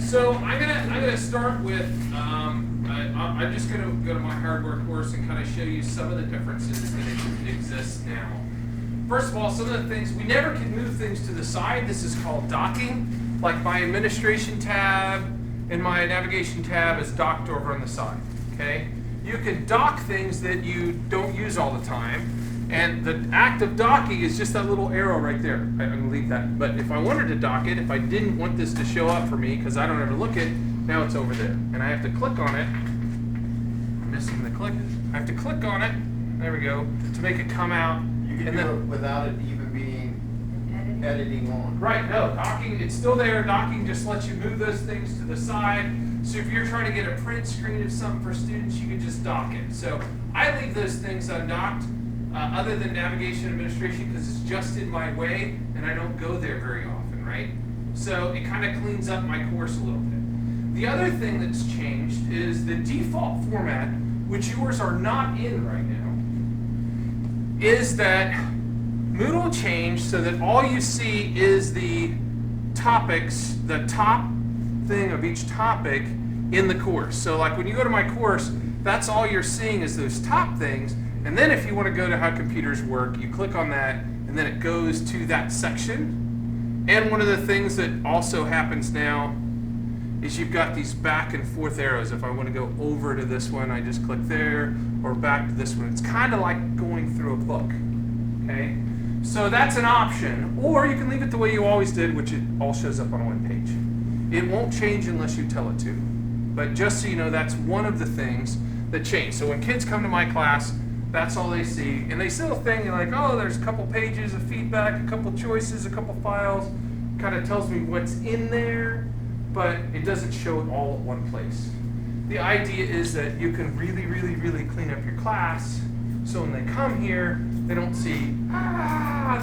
So I'm gonna start with I'm just gonna go to my hardware course and kind of show you some of the differences that exist now. First of all, some of the things we never can move things to the side. This is called docking. Like my administration tab and my navigation tab is docked over on the side. Okay, you can dock things that you don't use all the time. And the act of docking is just that little arrow right there. I'm going to leave that. But if I wanted to dock it, if I didn't want this to show up for me because I don't ever look at it, now it's over there. And I have to click on it. I'm missing the click. I have to click on it. There we go. To make it come out. You can do it without it even being editing on. Right, no. Docking, it's still there. Docking just lets you move those things to the side. So if you're trying to get a print screen of something for students, you can just dock it. So I leave those things undocked. Other than navigation administration, because it's just in my way and I don't go there very often, right? So it kind of cleans up my course a little bit. The other thing that's changed is the default format, which yours are not in right now, is that Moodle changed so that all you see is the topics, the top thing of each topic in the course. So like when you go to my course, that's all you're seeing is those top things. And then if you want to go to how computers work, you click on that, and then it goes to that section. And one of the things that also happens now is you've got these back and forth arrows. If I want to go over to this one, I just click there, or back to this one. It's kind of like going through a book, okay? So that's an option. Or you can leave it the way you always did, which it all shows up on one page. It won't change unless you tell it to. But just so you know, that's one of the things that change. So when kids come to my class, that's all they see. And they still think like, oh, there's a couple pages of feedback, a couple choices, a couple files. Kind of tells me what's in there, but it doesn't show it all at one place. The idea is that you can really, really, really clean up your class. So when they come here, they don't see,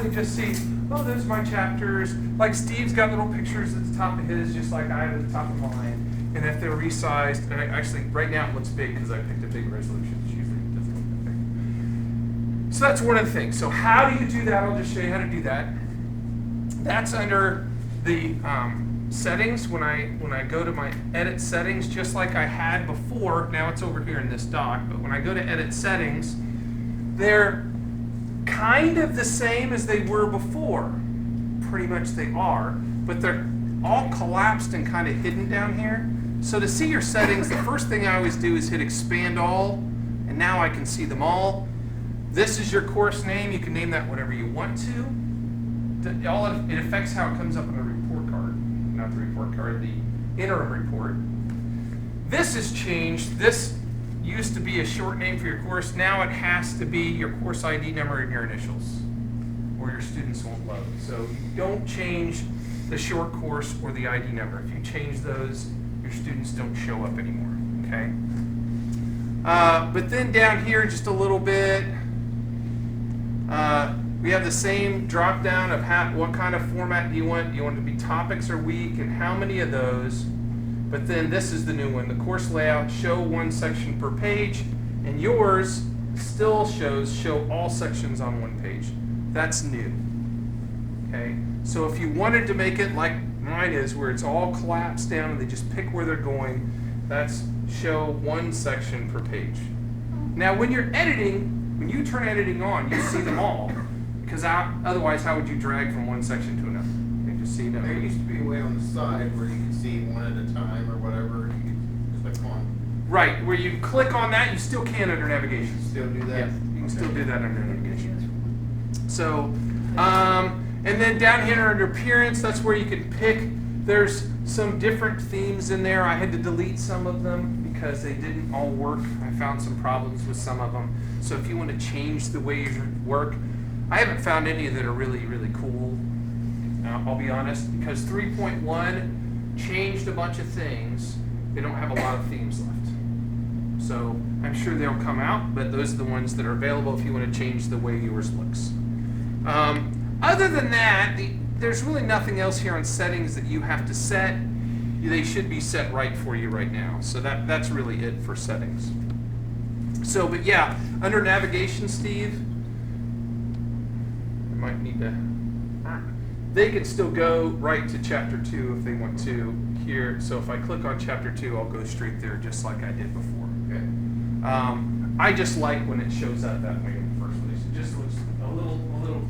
they just see, oh, there's my chapters. Like Steve's got little pictures at the top of his, just like I have at the top of mine. And if they're resized, and actually right now it looks big because I picked a big resolution. So that's one of the things. So how do you do that? I'll just show you how to do that. That's under the settings. When I go to my edit settings, just like I had before, now it's over here in this dock, but when I go to edit settings, they're kind of the same as they were before. Pretty much they are, but they're all collapsed and kind of hidden down here. So to see your settings, the first thing I always do is hit expand all, and now I can see them all. This is your course name. You can name that whatever you want to. It affects how it comes up on the report card. Not the report card, the interim report. This has changed. This used to be a short name for your course. Now it has to be your course ID number and your initials, or your students won't load. So you don't change the short course or the ID number. If you change those, your students don't show up anymore. Okay? But then down here just a little bit, we have the same drop down of what kind of format do you want. Do you want it to be topics or week, and how many of those? But then this is the new one, the course layout, show one section per page, and yours still show all sections on one page. That's new. Okay, so if you wanted to make it like mine is, where it's all collapsed down and they just pick where they're going, that's show one section per page. Now when you're editing, when you turn editing on, you see them all, because otherwise how would you drag from one section to another? You just see them. There used to be a way on the side where you could see one at a time or whatever, and you could click on. Right, where you click on that, you still can under navigation. Still do that? Yeah, you can still do that under navigation. So, and then down here under appearance, that's where you can pick. There's some different themes in there. I had to delete some of them because they didn't all work. I found some problems with some of them. So if you want to change the way you work, I haven't found any that are really, really cool. I'll be honest, because 3.1 changed a bunch of things. They don't have a lot of themes left. So I'm sure they'll come out, but those are the ones that are available if you want to change the way yours looks. Other than that, there's really nothing else here on settings that you have to set. They should be set right for you right now. So that's really it for settings. So, but yeah, under navigation, Steve, I might need to. they could still go right to chapter 2 if they want to here. So if I click on chapter 2, I'll go straight there just like I did before. Okay. I just like when it shows up that way in the first place. It just looks a little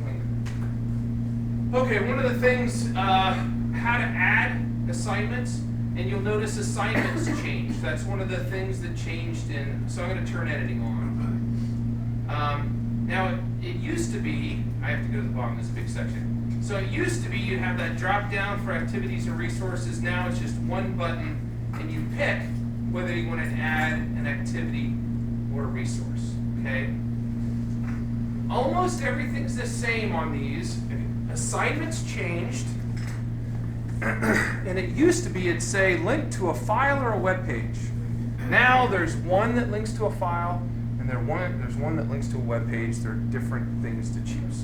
cleaner. Okay, one of the things, how to add assignments, and you'll notice assignments changed. That's one of the things that changed so I'm going to turn editing on. Now, it used to be, I have to go to the bottom, this is a big section. So it used to be you have that drop down for activities and resources. Now it's just one button, and you pick whether you want to add an activity or a resource, okay? Almost everything's the same on these. Assignments changed, and it used to be it'd say link to a file or a web page. Now there's one that links to a file, and there's one that links to a web page. There are different things to choose,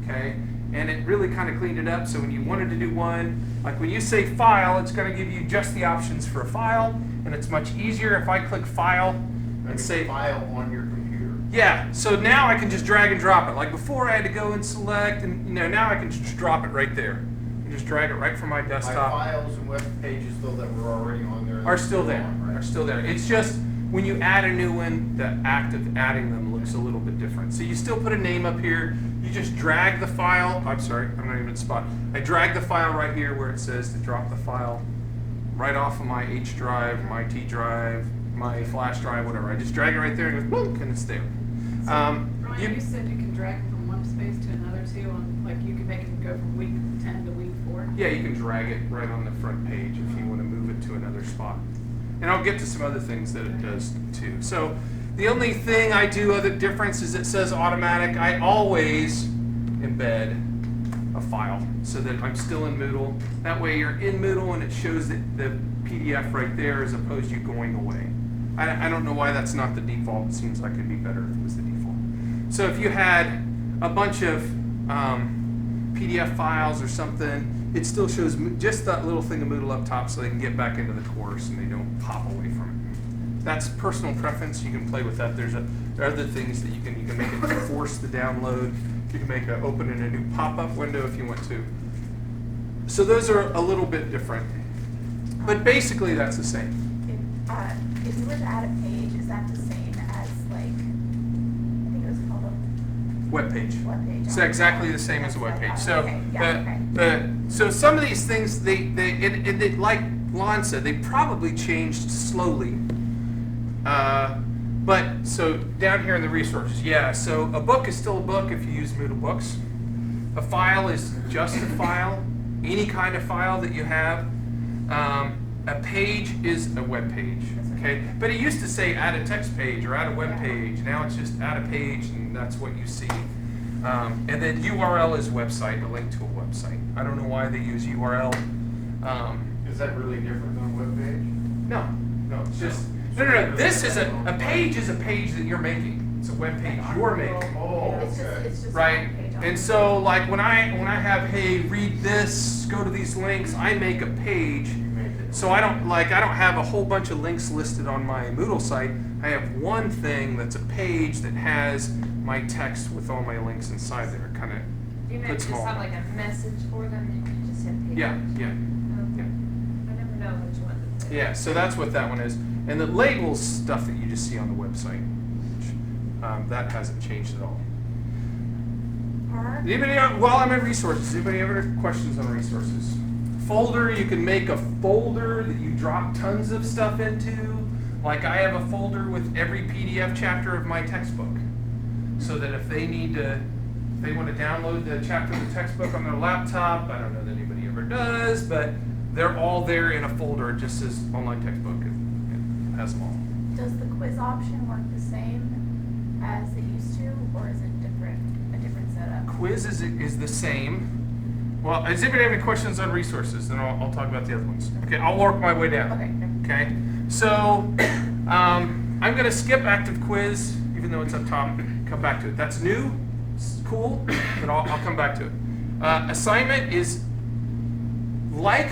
okay? And it really kind of cleaned it up, so when you wanted to do one, like when you say file, it's going to give you just the options for a file, and it's much easier if I click file and say file on your computer. Yeah, so now I can just drag and drop it. Like before I had to go and select, and now I can just drop it right there. You just drag it right from my desktop. My files and web pages though that were already on there Are still there, right? are still there. It's just when you add a new one, the act of adding them looks a little bit different. So you still put a name up here. You just drag the file. I'm sorry, I'm not even in the spot. I drag the file right here where it says to drop the file right off of my H drive, my T drive, my flash drive, whatever. I just drag it right there and it goes boom, and it's there. So, Ryan, you said you can drag them from one space to another too, like you can make it go from week 10 to week 4? Yeah, you can drag it right on the front page if you want to move it to another spot. And I'll get to some other things that it does too. So the only thing I do other difference is it says automatic. I always embed a file so that I'm still in Moodle. That way you're in Moodle and it shows that the PDF right there as opposed to you going away. I don't know why that's not the default. It seems like it'd be better if it was the default. So if you had a bunch of PDF files or something, it still shows just that little thing of Moodle up top so they can get back into the course and they don't pop away from it. That's personal preference. You can play with that. There are other things that you can make it force the download. You can make it open in a new pop-up window if you want to. So those are a little bit different. But basically that's the same. If you were to add a page, is that the same as like, I think it was called a Web page. web page? It's exactly the same as a web page. So, Okay, yeah, okay. so some of these things, they like Lon said, they probably changed slowly. But so down here in the resources, yeah. So a book is still a book if you use Moodle Books. A file is just a file, any kind of file that you have. A page is a web page. Okay, but it used to say add a text page or add a web page. Now it's just add a page, and that's what you see. And then URL is website, a link to a website. I don't know why they use URL. Is that really different than a web page? No, it's just no. This is a page is a page that you're making. It's a web page you're making. Oh, It's okay. just Right, a page on and it. so like when I have, hey, read this, go to these links, I make a page. You made it. So I don't have a whole bunch of links listed on my Moodle site. I have one thing that's a page that has my text with all my links inside there. Kind of You meant puts just them all. have like a message for them, and you just hit page. Yeah. Okay. I never know which one to pick. Yeah, so that's what that one is. And the labels stuff that you just see on the website, which, that hasn't changed at all. While I'm at resources, anybody have any questions on resources? Folder, you can make a folder that you drop tons of stuff into. Like I have a folder with every PDF chapter of my textbook. So that if they want to download the chapter of the textbook on their laptop, I don't know that anybody ever does, but they're all there in a folder. It just says online textbook. It has them all. Does the quiz option work the same as it used to, or is it a different setup? Quiz is the same. Well, does anybody have any questions on resources? Then I'll talk about the other ones. Okay, I'll work my way down. Okay. Okay, so I'm going to skip active quiz, even though it's up top. Come back to it. That's new, it's cool, but I'll come back to it. Assignment is like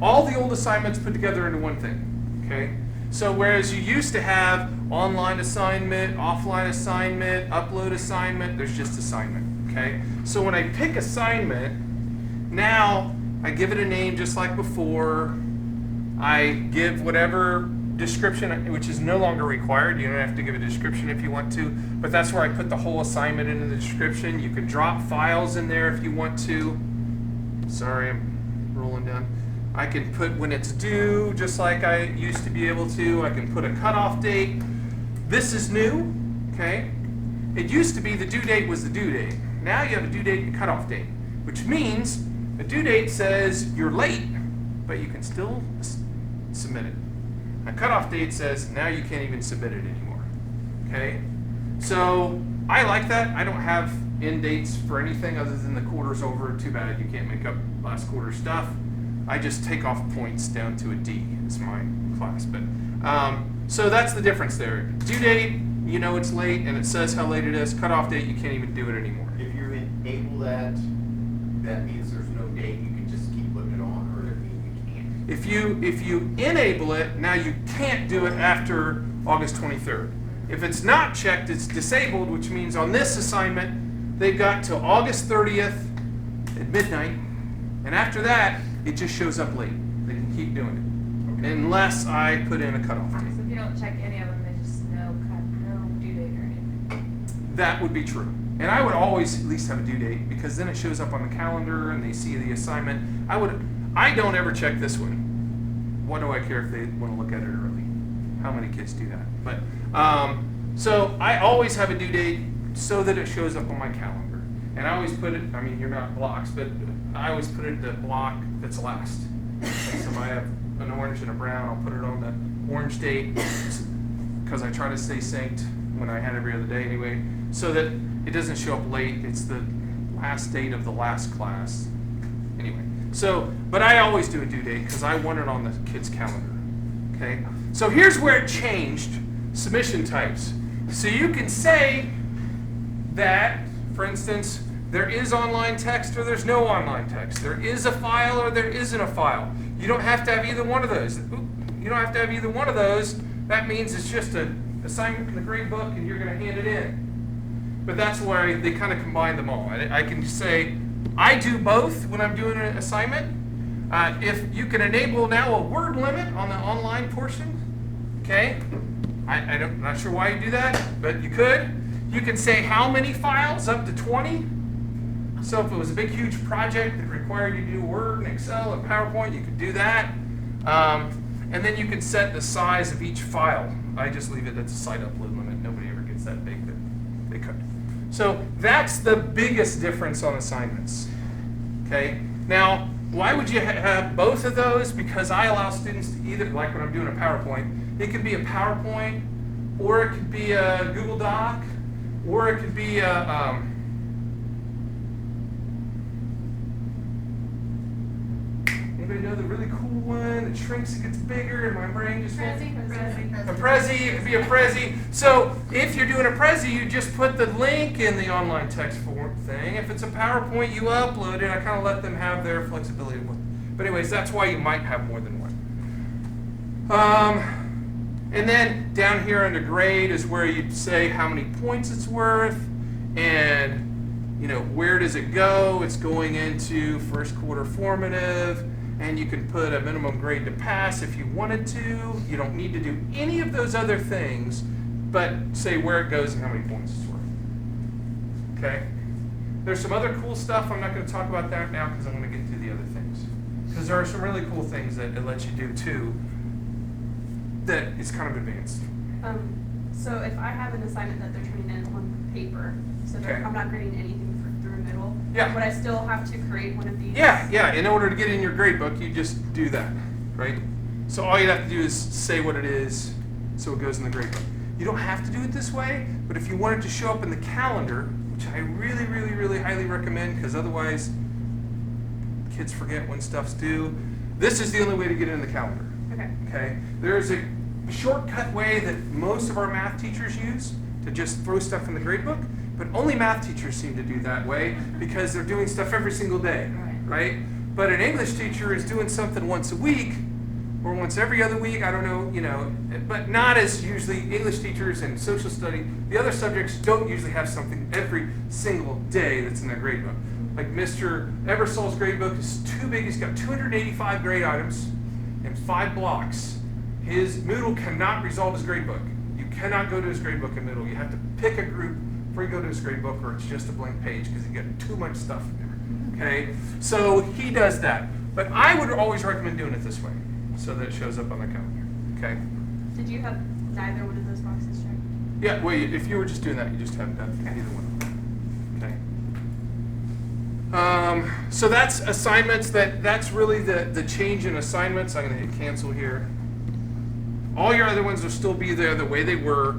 all the old assignments put together into one thing. Okay, so whereas you used to have online assignment, offline assignment, upload assignment, there's just assignment. Okay, so when I pick assignment, Now, I give it a name just like before. I give whatever description, which is no longer required. You don't have to give a description if you want to, but that's where I put the whole assignment into the description. You can drop files in there if you want to. Sorry, I'm rolling down. I can put when it's due, just like I used to be able to. I can put a cutoff date. This is new, okay? It used to be the due date was the due date. Now you have a due date and cutoff date, which means a due date says you're late, but you can still submit it. A cutoff date says now you can't even submit it anymore, okay? So I like that. I don't have end dates for anything other than the quarter's over. Too bad you can't make up last quarter stuff. I just take off points down to a D. It's my class, but so that's the difference there. Due date, you know it's late, and it says how late it is. Cutoff date, you can't even do it anymore. If you enable that, that means there's no date, you can just keep putting it on, or it means you can't. If you enable it, now you can't do it after August 23rd. If it's not checked, it's disabled, which means on this assignment, they've got till August 30th at midnight, and after that, it just shows up late. They can keep doing it, unless I put in a cutoff date. So if you don't check any of them, there's just no due date or anything. That would be true. And I would always at least have a due date, because then it shows up on the calendar and they see the assignment. I don't ever check this one. What do I care if they want to look at it early? How many kids do that? But so I always have a due date so that it shows up on my calendar. And I always put it, I mean, you're not blocks, but I always put it the block that's last. And so if I have an orange and a brown, I'll put it on the orange date, because I try to stay synced when I had every other day anyway, so that it doesn't show up late. It's the last date of the last class. Anyway, so, but I always do a due date because I want it on the kid's calendar. Okay? So here's where it changed submission types. So you can say that, for instance, there is online text or there's no online text. There is a file or there isn't a file. You don't have to have either one of those. You don't have to have either one of those. That means it's just an assignment in the grade book and you're going to hand it in. But that's where they kind of combine them all. I can say, I do both when I'm doing an assignment. If you can enable now a word limit on the online portion, okay? I'm not sure why you do that, but you could. You can say how many files, up to 20. So if it was a big, huge project that required you to do Word and Excel and PowerPoint, you could do that. And then you can set the size of each file. I just leave it at the site upload limit. Nobody ever gets that big, but they could. So that's the biggest difference on assignments. Okay. Now, why would you have both of those? Because I allow students to either, like when I'm doing a PowerPoint, it could be a PowerPoint, or it could be a Google Doc, or it could be a anybody know the really cool one that shrinks and gets bigger and my brain just won't? A Prezi, it could be a Prezi. So if you're doing a Prezi, you just put the link in the online text form thing. If it's a PowerPoint, you upload it. I kind of let them have their flexibility. But anyways, that's why you might have more than one. And then down here under grade is where you say how many points it's worth, and you know, where does it go? It's going into first quarter formative, and you can put a minimum grade to pass if you wanted to. You don't need to do any of those other things, but say where it goes and how many points it's worth. Okay? There's some other cool stuff. I'm not going to talk about that now because I'm going to get to the other things. Because there are some really cool things that it lets you do too that is kind of advanced. So if I have an assignment that they're turning in on paper, so Okay. I'm not grading anything through Moodle, Yeah. would I still have to create one of these? Yeah. In order to get in your grade book, you just do that, right? So all you'd have to do is say what it is so it goes in the grade book. You don't have to do it this way, but if you want it to show up in the calendar, which I really, really, really highly recommend because otherwise kids forget when stuff's due, this is the only way to get it in the calendar. Okay? There's a shortcut way that most of our math teachers use to just throw stuff in the grade book, but only math teachers seem to do that way because they're doing stuff every single day, right? But an English teacher is doing something once a week or once every other week, I don't know, but not as usually English teachers and social study. The other subjects don't usually have something every single day that's in their grade book. like Mr. Eversol's grade book is too big. He's got 285 grade items and 5 blocks. His Moodle cannot resolve his grade book. You cannot go to his grade book in Moodle. You have to pick a group before you go to his grade book, or it's just a blank page because you get too much stuff in there. Okay, so he does that. But I would always recommend doing it this way, so that it shows up on the calendar. Okay. Did you have neither one of those boxes checked? Yeah. Well, if you were just doing that, you just haven't done either one. Okay. So that's assignments. That's really the change in assignments. I'm going to hit cancel here. All your other ones will still be there the way they were.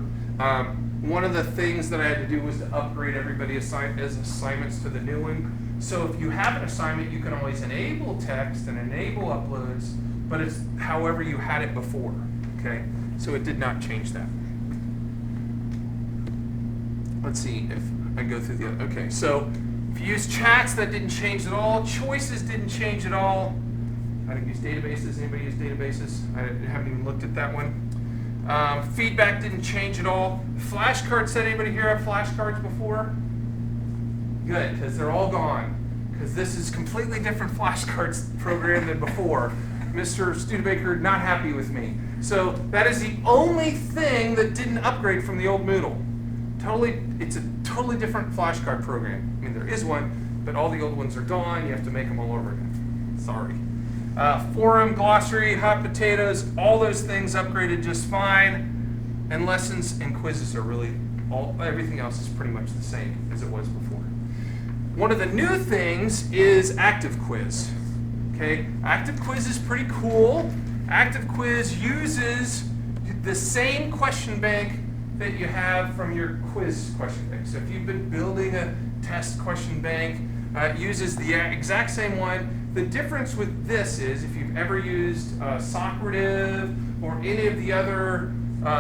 One of the things that I had to do was to upgrade everybody as assignments to the new one. So if you have an assignment, you can always enable text and enable uploads, but it's however you had it before. Okay, so it did not change that. Let's see if I go through the other. Okay, so if you use chats, that didn't change at all. Choices didn't change at all. I didn't use databases. Anybody use databases? I haven't even looked at that one. Feedback didn't change at all. Flashcards, said anybody here have flashcards before? Good, because they're all gone. Because this is completely different flashcards program than before. Mr. Studebaker not happy with me. So that is the only thing that didn't upgrade from the old Moodle. It's a totally different flashcard program. I mean, there is one, but all the old ones are gone. You have to make them all over again. Sorry. Forum, glossary, hot potatoes, all those things upgraded just fine. And lessons and quizzes are really, everything else is pretty much the same as it was before. One of the new things is Active Quiz. Okay, Active Quiz is pretty cool. Active Quiz uses the same question bank that you have from your quiz question bank. So if you've been building a test question bank, it uses the exact same one. The difference with this is if you've ever used Socrative or any of the other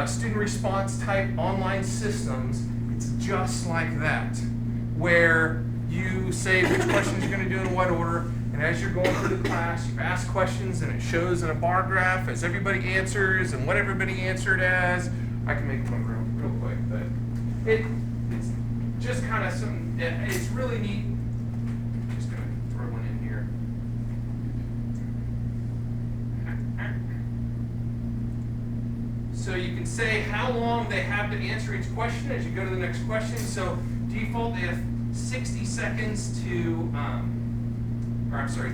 student response type online systems, it's just like that, where you say which questions you're going to do in what order, and as you're going through the class, you ask questions, and it shows in a bar graph as everybody answers and what everybody answered as. I can make one real quick, but it's just kind of some. It's really neat. Just going to throw one in here. So you can say how long they have to answer each question as you go to the next question. So default, they have 60 seconds to,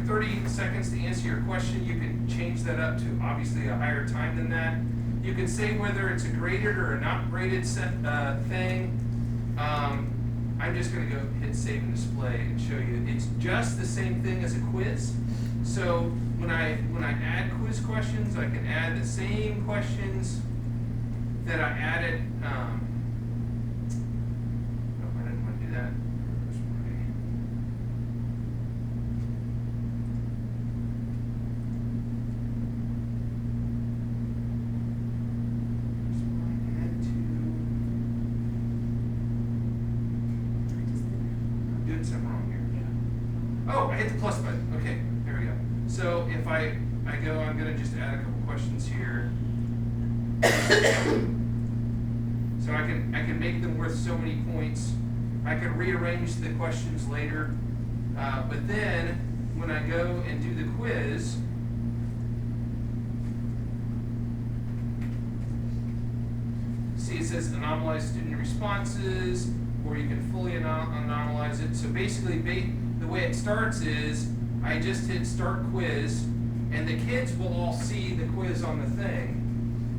30 seconds to answer your question. You can change that up to obviously a higher time than that. You can say whether it's a graded or a not graded thing. I'm just going to go hit save and display and show you. It's just the same thing as a quiz. So when I add quiz questions, I can add the same questions that I added. I didn't want to do that. Something wrong here. Oh, I hit the plus button. Okay, there we go. So if I go, I'm going to just add a couple questions here. So I can make them worth so many points. I can rearrange the questions later. But then when I go and do the quiz, see it says anomalize student responses, or you can fully anomalize it. So basically, the way it starts is I just hit start quiz, and the kids will all see the quiz on the thing.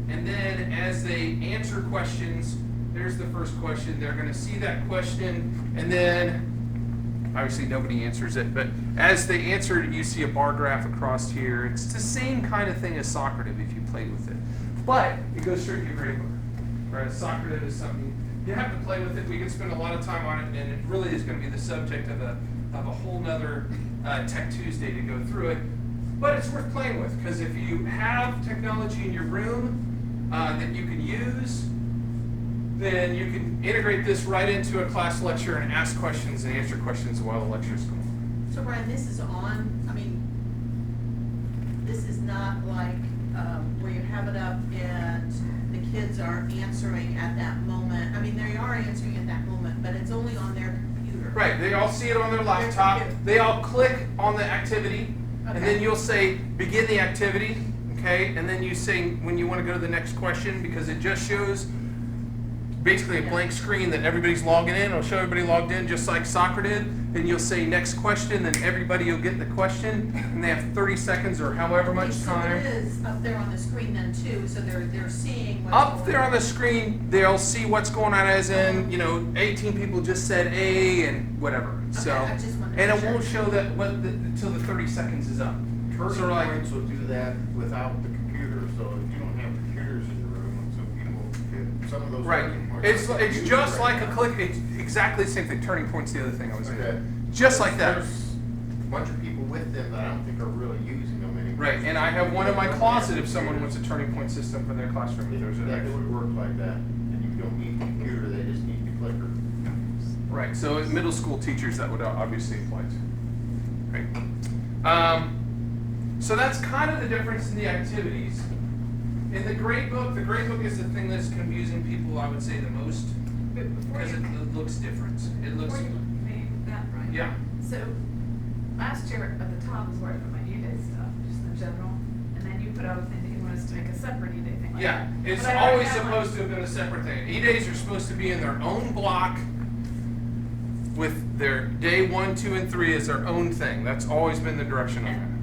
And then as they answer questions, there's the first question. They're going to see that question, and then obviously nobody answers it, but as they answer it, you see a bar graph across here. It's the same kind of thing as Socrative if you played with it, but it goes straight to your grade book. Right? Socrative is something you have to play with it. We can spend a lot of time on it, and it really is going to be the subject of a whole nother Tech Tuesday to go through it. But it's worth playing with, because if you have technology in your room that you can use, then you can integrate this right into a class lecture and ask questions and answer questions while the lecture's going on. So Brian, this is on, this is not like where you have it up and the kids are answering at that moment. They are answering at that moment, but it's only on their computer. Right, they all see it on their laptop. They all click on the activity, and Okay. then you'll say, begin the activity, okay? And then you say when you want to go to the next question, because it just shows basically a blank screen that everybody's logging in. It'll show everybody logged in just like soccer did. And you'll say next question, then everybody will get the question, and they have 30 seconds or however much So time. it is up there on the screen then too, so they're seeing what's Up going there on the screen, they'll see what's going on, as in, 18 people just said A and whatever. So, I just wanted to and make it sure. won't show that until the 30 seconds is up. Turning So like, points will do that without the computer, so if you don't have computers in the room, some people, some of those. right, turning points it's are it's used just right like a now. click. It's exactly the same thing. Turning point's the other thing I was Okay. saying. Just like that. There's a bunch of people with them that I don't think are really using them anymore. Right, and I have one in my closet if someone wants a turning point system for their classroom. If there's an That extra. would work like that, and you don't need the computer, they just need the clicker. Right, so as middle school teachers, that would obviously apply to. Right. So that's kind of the difference in the activities. In the grade book is the thing that's confusing people, I would say, the most, But before because you, it looks different. It looks, before you made that right. yeah. So, last year at the top is where I put my E-Day stuff, just in general, and then you put out a thing that you want us to make a separate E-Day thing like Yeah, that. it's But I already always have supposed to have been a separate thing. E-days are supposed to be in their own block with their day 1, 2, and 3 as their own thing. That's always been the direction of it. And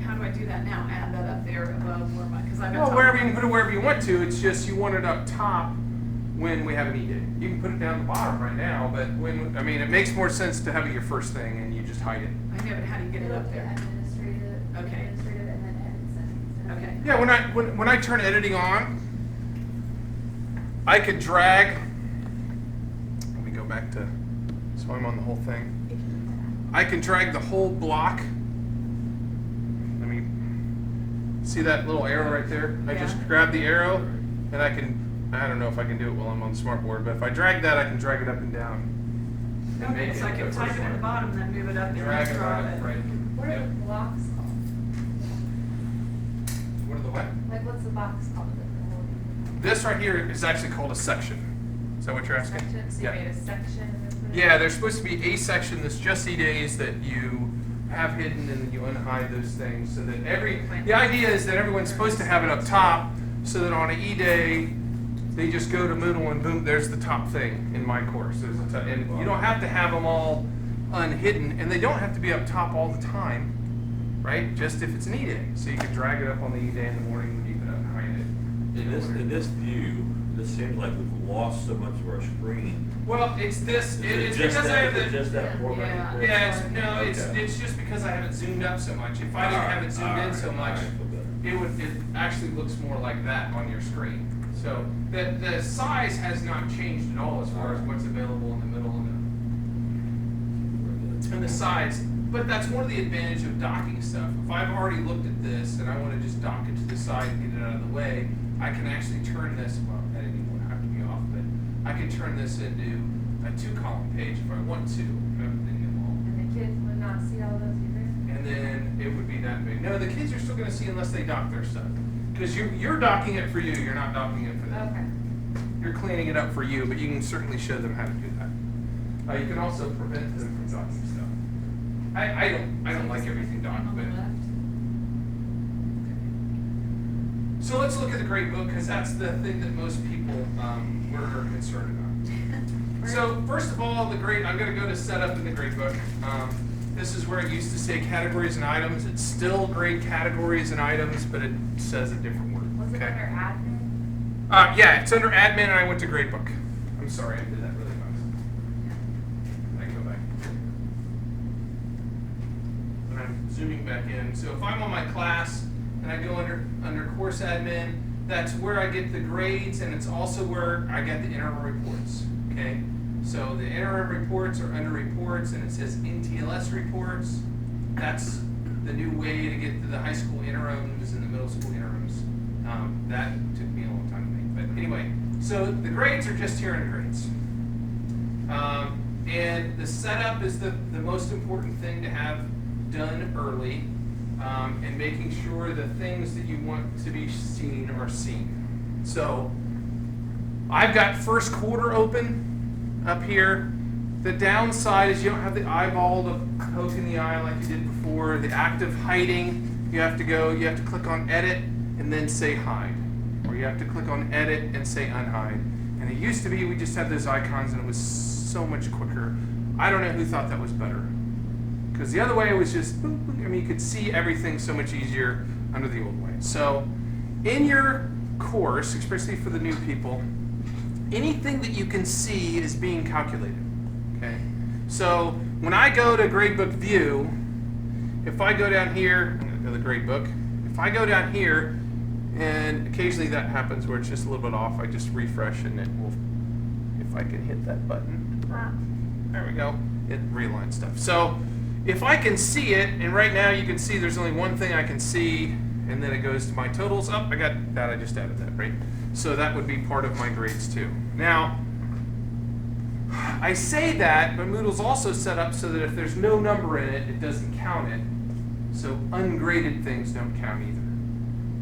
how do I do that now? Add that up there above where my, because I've got. Well, top wherever you one. can put it wherever you want to, it's just you want it up top when we have an E-day. You can put it down the bottom right now, but it makes more sense to have it your first thing and you just hide it. I know, but how do you get it up there? Administrative, Okay. and then edit settings. Okay. Yeah, when I turn editing on, I could drag. Let me go back to, so I'm on the whole thing. I can drag the whole block. Let me see that little arrow right there. I just Yeah. grab the arrow, and I don't know if I can do it while I'm on the smartboard, but if I drag that, I can drag it up and down. And Okay, make so I it can the type first it at the one. bottom and then move it up there. Drag and it drop right, right. What are Yep. the blocks called? What are the what? Like, what's the box called? This right here is actually called a section. Is that what you're asking? Section, so you Yeah. made a section and then put it. Yeah, there's supposed to be a section that's just E-days that you have hidden and you unhide those things so that the idea is that everyone's supposed to have it up top so that on an E-day, they just go to Moodle and boom, there's the top thing in my course. And you don't have to have them all unhidden, and they don't have to be up top all the time, right? Just if it's an E-day. So you can drag it up on the E-day in the morning and keep it up behind it. In this view, this seems like we've lost so much of our screen. Well, it's this, it's just because I have that, the. just that format. Yeah. It's just because I haven't zoomed up so much. If I didn't have it zoomed in so much, it actually looks more like that on your screen. So the size has not changed at all as far as what's available in the middle and the sides. But that's one of the advantages of docking stuff. If I've already looked at this and I want to just dock it to the side and get it out of the way, I can actually turn this, well, editing won't have to be off, but I can turn this into a 2-column page if I want to. And the kids would not see all those either? And then it would be that big. No, the kids are still going to see unless they dock their stuff. Because you're docking it for you, you're not docking it for them. Okay. You're cleaning it up for you, but you can certainly show them how to do that. You can also prevent them from docking stuff. I don't like everything docked, On the but. left. So let's look at the grade book, because that's the thing that most people were concerned about. So first of all, I'm going to go to setup in the grade book. This is where it used to say categories and items. It's still grade categories and items, but it says a different word. Was it Okay. under admin? Yeah, it's under admin, and I went to grade book. I'm sorry, I did that really fast. I go back. And I'm zooming back in. So if I'm on my class and I go under course admin, that's where I get the grades, and it's also where I get the interim reports. Okay. So the interim reports are under reports, and it says NTLS reports. That's the new way to get to the high school interims and the middle school interims. That took me a long time to make, but anyway. So the grades are just here in grades. And the setup is the most important thing to have done early, and making sure the things that you want to be seen are seen. So I've got first quarter open. up here. The downside is you don't have the eyeball to poke in the eye like you did before. The active hiding, you have to click on edit and then say hide. Or you have to click on edit and say unhide. And it used to be we just had those icons and it was so much quicker. I don't know who thought that was better. Because the other way was just, boop, boop. I mean, you could see everything so much easier under the old way. So in your course, especially for the new people, anything that you can see is being calculated. Okay? So when I go to gradebook view, if I go down here, I'm going to go to the gradebook. If I go down here, and occasionally that happens where it's just a little bit off, I just refresh and it will, if I can hit that button. There we go. It realigns stuff. So if I can see it, and right now you can see there's only one thing I can see, and then it goes to my totals. Oh, I got that. I just added that, right? So that would be part of my grades too. Now, I say that, but Moodle's also set up so that if there's no number in it, it doesn't count it. So ungraded things don't count either,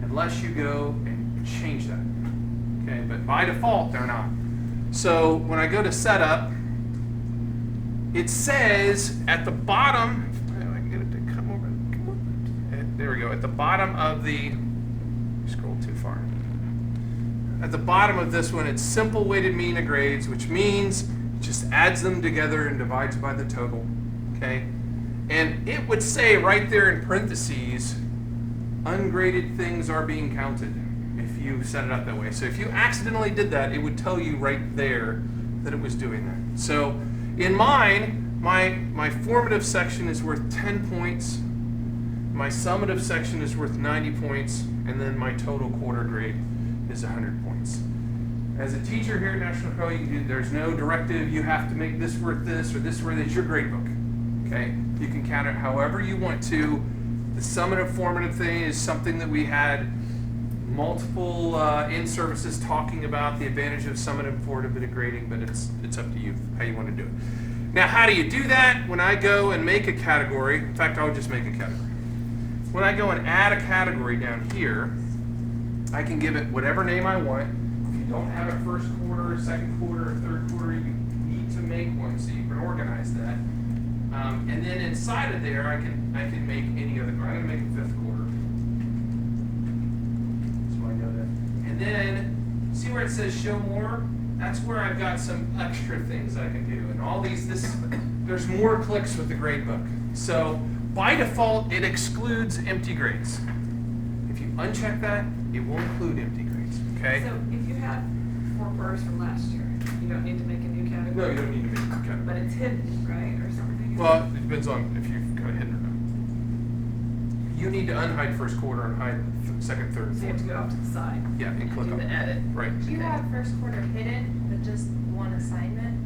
unless you go and change that. Okay, but by default, they're not. So when I go to setup, it says at the bottom, if I can get it to come over, there we go, at the bottom of the, scroll too far. At the bottom of this one, it's simple weighted mean of grades, which means it just adds them together and divides by the total, okay? And it would say right there in parentheses, ungraded things are being counted if you set it up that way. So if you accidentally did that, it would tell you right there that it was doing that. So in mine, my formative section is worth 10 points, my summative section is worth 90 points, and then my total quarter grade is 100 points. As a teacher here at National Pro, there's no directive, you have to make this worth this or this worth, it's your grade book. Okay? You can count it however you want to. The summative formative thing is something that we had multiple in-services talking about the advantage of summative formative grading, but it's up to you how you want to do it. Now, how do you do that? When I go and make a category, in fact, I'll just make a category. When I go and add a category down here, I can give it whatever name I want. If you don't have a first quarter, second quarter, or third quarter, you need to make one so you can organize that. And then inside of there, I can make any other. I'm going to make a fifth quarter. So I know that. And then see where it says show more? That's where I've got some extra things I can do. And all these, there's more clicks with the gradebook. So by default, it excludes empty grades. If you uncheck that, it will include empty grades. Okay? So if you have 4 quarters from last year, you don't need to make a new category? No, you don't need to make a new category. But it's hidden, right, or something? Well, it depends on if you've got it hidden or not. You need to unhide first quarter and hide second, third, So you have to fourth. go off to the side. Yeah, and click do on the it. edit. Right. Do you have first quarter hidden, but just one assignment?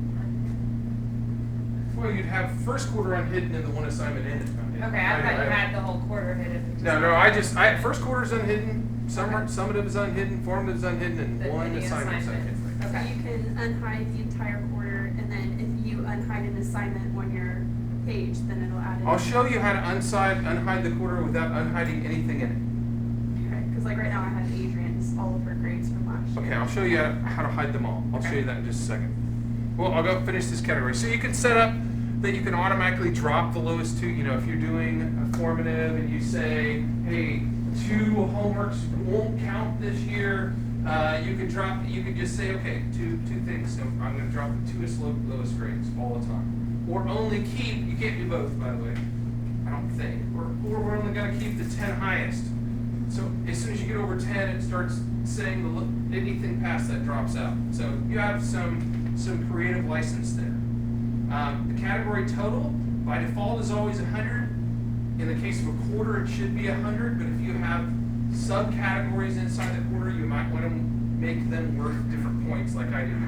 Well, you'd have first quarter unhidden and the one assignment in it. Unhidden. Okay, I thought you had the whole quarter hidden. No, first quarter's unhidden, summative is unhidden, formative is unhidden, and Then one any assignment's assignment. unhidden. So Okay. you can unhide the entire quarter, and then if you unhide an assignment on your page, then it'll add it. I'll show you how to unhide the quarter without unhiding anything in it. Okay, because like right now I have Adrian's, all of her grades from last year. Okay, I'll show you how to hide them all. I'll show you that in just a second. Well, I'll go finish this category. So you can set up that you can automatically drop the lowest two. You know, if you're doing a formative and you say, hey, 2 homeworks won't count this year, you could just say, okay, two things. So I'm going to drop the 2 lowest grades all the time. Or only keep, you can't do both, by the way, I don't think. Or we're only going to keep the 10 highest. So as soon as you get over 10, it starts saying anything past that drops out. So you have some creative license there. The category total, by default, is always 100. In the case of a quarter, it should be 100, but if you have subcategories inside the quarter, you might want to make them worth different points, like I did,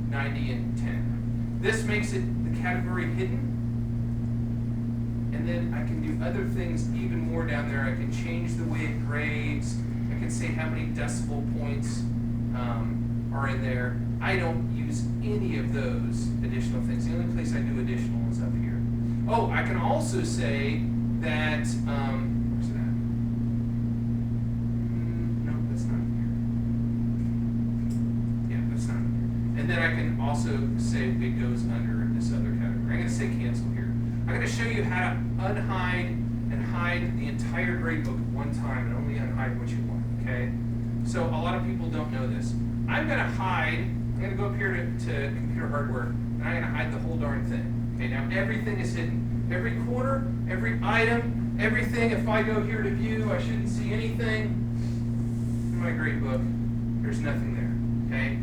90 and 10. This makes it the category hidden. And then I can do other things even more down there. I can change the way it grades. I can say how many decimal points are in there. I don't use any of those additional things. The only place I do additional is up here. Oh, I can also say that, where's it at? No, that's not here. Yeah, that's not here. also say it goes under this other category. I'm gonna say cancel here. I'm gonna show you how to unhide and hide the entire gradebook at one time and only unhide what you want, okay? So a lot of people don't know this. I'm gonna go up here to computer hardware, and I'm gonna hide the whole darn thing. Okay, now everything is hidden. Every quarter, every item, everything. If I go here to view, I shouldn't see anything in my gradebook. There's nothing there, okay?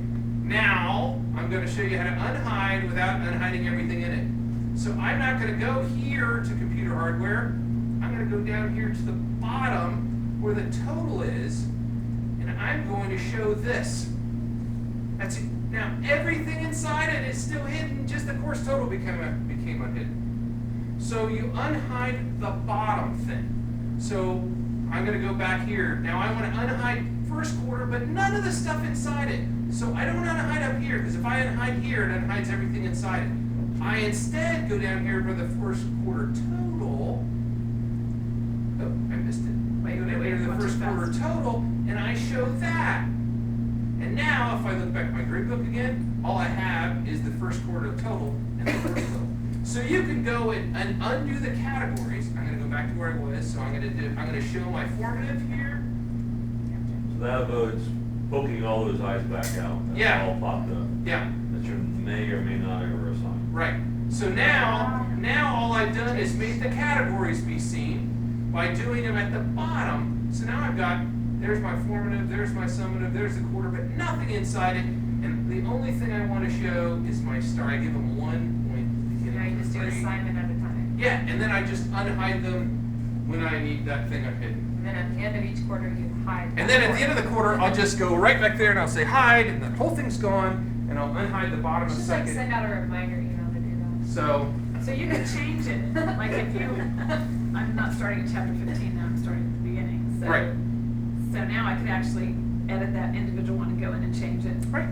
Now, I'm gonna show you how to unhide without unhiding everything in it. So I'm not gonna go here to computer hardware. I'm gonna go down here to the bottom where the total is, and I'm going to show this. That's it. Now, everything inside it is still hidden, just the course total became unhidden. So you unhide the bottom thing. So I'm going to go back here. Now I want to unhide first quarter, but none of the stuff inside it. So I don't unhide up here, because if I unhide here, it unhides everything inside it. I instead go down here for the first quarter total. Oh, I missed it. I go down here to the first quarter total, and I show that. And now, if I look back at my gradebook again, all I have is the first quarter total and the first total. So you can go and undo the categories. I'm going to go back to where I was. So I'm going to show my formative here. So that avoids poking all those eyes back out. That's Yeah. all popped up. Yeah. That you may or may not ever assign. Right. So now all I've done is made the categories be seen by doing them at the bottom. So now I've got, there's my formative, there's my summative, there's the quarter, but nothing inside it. And the only thing I want to show is my star. I give them 1 point. Yeah, you just do assignment at a time. Yeah, and then I just unhide them when I need that thing I've hidden. And then at the end of each quarter, you hide. And then at the end of the quarter, I'll just go right back there and I'll say hide, and the whole thing's gone, and I'll unhide the bottom of Just like second. send out a reminder email to do that. So you can change it, like if you, I'm not starting at chapter 15 now, I'm starting at the beginning, so. Right. So now I could actually edit that individual one and go in and change it, Right.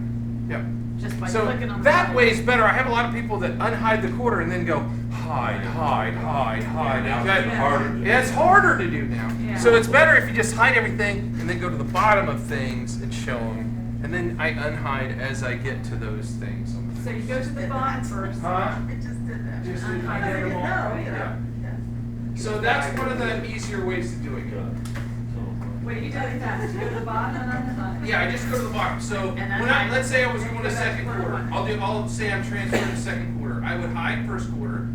Yep. just by So clicking on the that button. way is better. I have a lot of people that unhide the quarter and then go hide. Now That- it's harder to do. Yeah, it's harder to do now. Yeah. So it's better if you just hide everything and then go to the bottom of things and show them. And then I unhide as I get to those things. So you go to the bottom first. Huh? I just did that. Just unhide unhide them all. No, Yeah. yeah. So that's one of the easier ways to do it. Wait, you do it fast, you go to the bottom and unhide. Yeah, I just go to the bottom. So And when unhide. let's say I was doing a Go back second to quarter. quarter one. I'll say I'm transferring to second quarter. I would hide first quarter.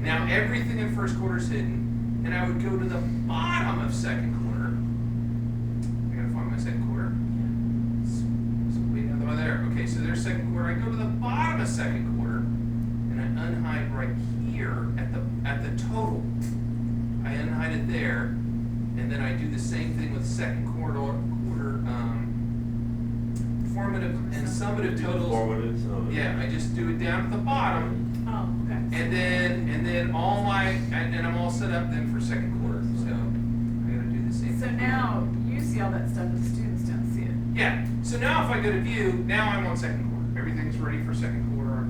Now everything in first quarter is hidden, and I would go to the bottom of second quarter. I gotta find my second quarter. So way down the there. Okay, so there's second quarter. I go to the bottom of second quarter, and I unhide right here at the total. I unhide it there, and then I do the same thing with second quarter formative and summative totals. Formative, so. Yeah, I just do it down at the bottom. Oh, okay. And then I'm all set up then for second quarter, so I gotta do the same. So thing. now you see all that stuff, but the students don't see it. Yeah, so now if I go to view, now I'm on second quarter. Everything's ready for second quarter.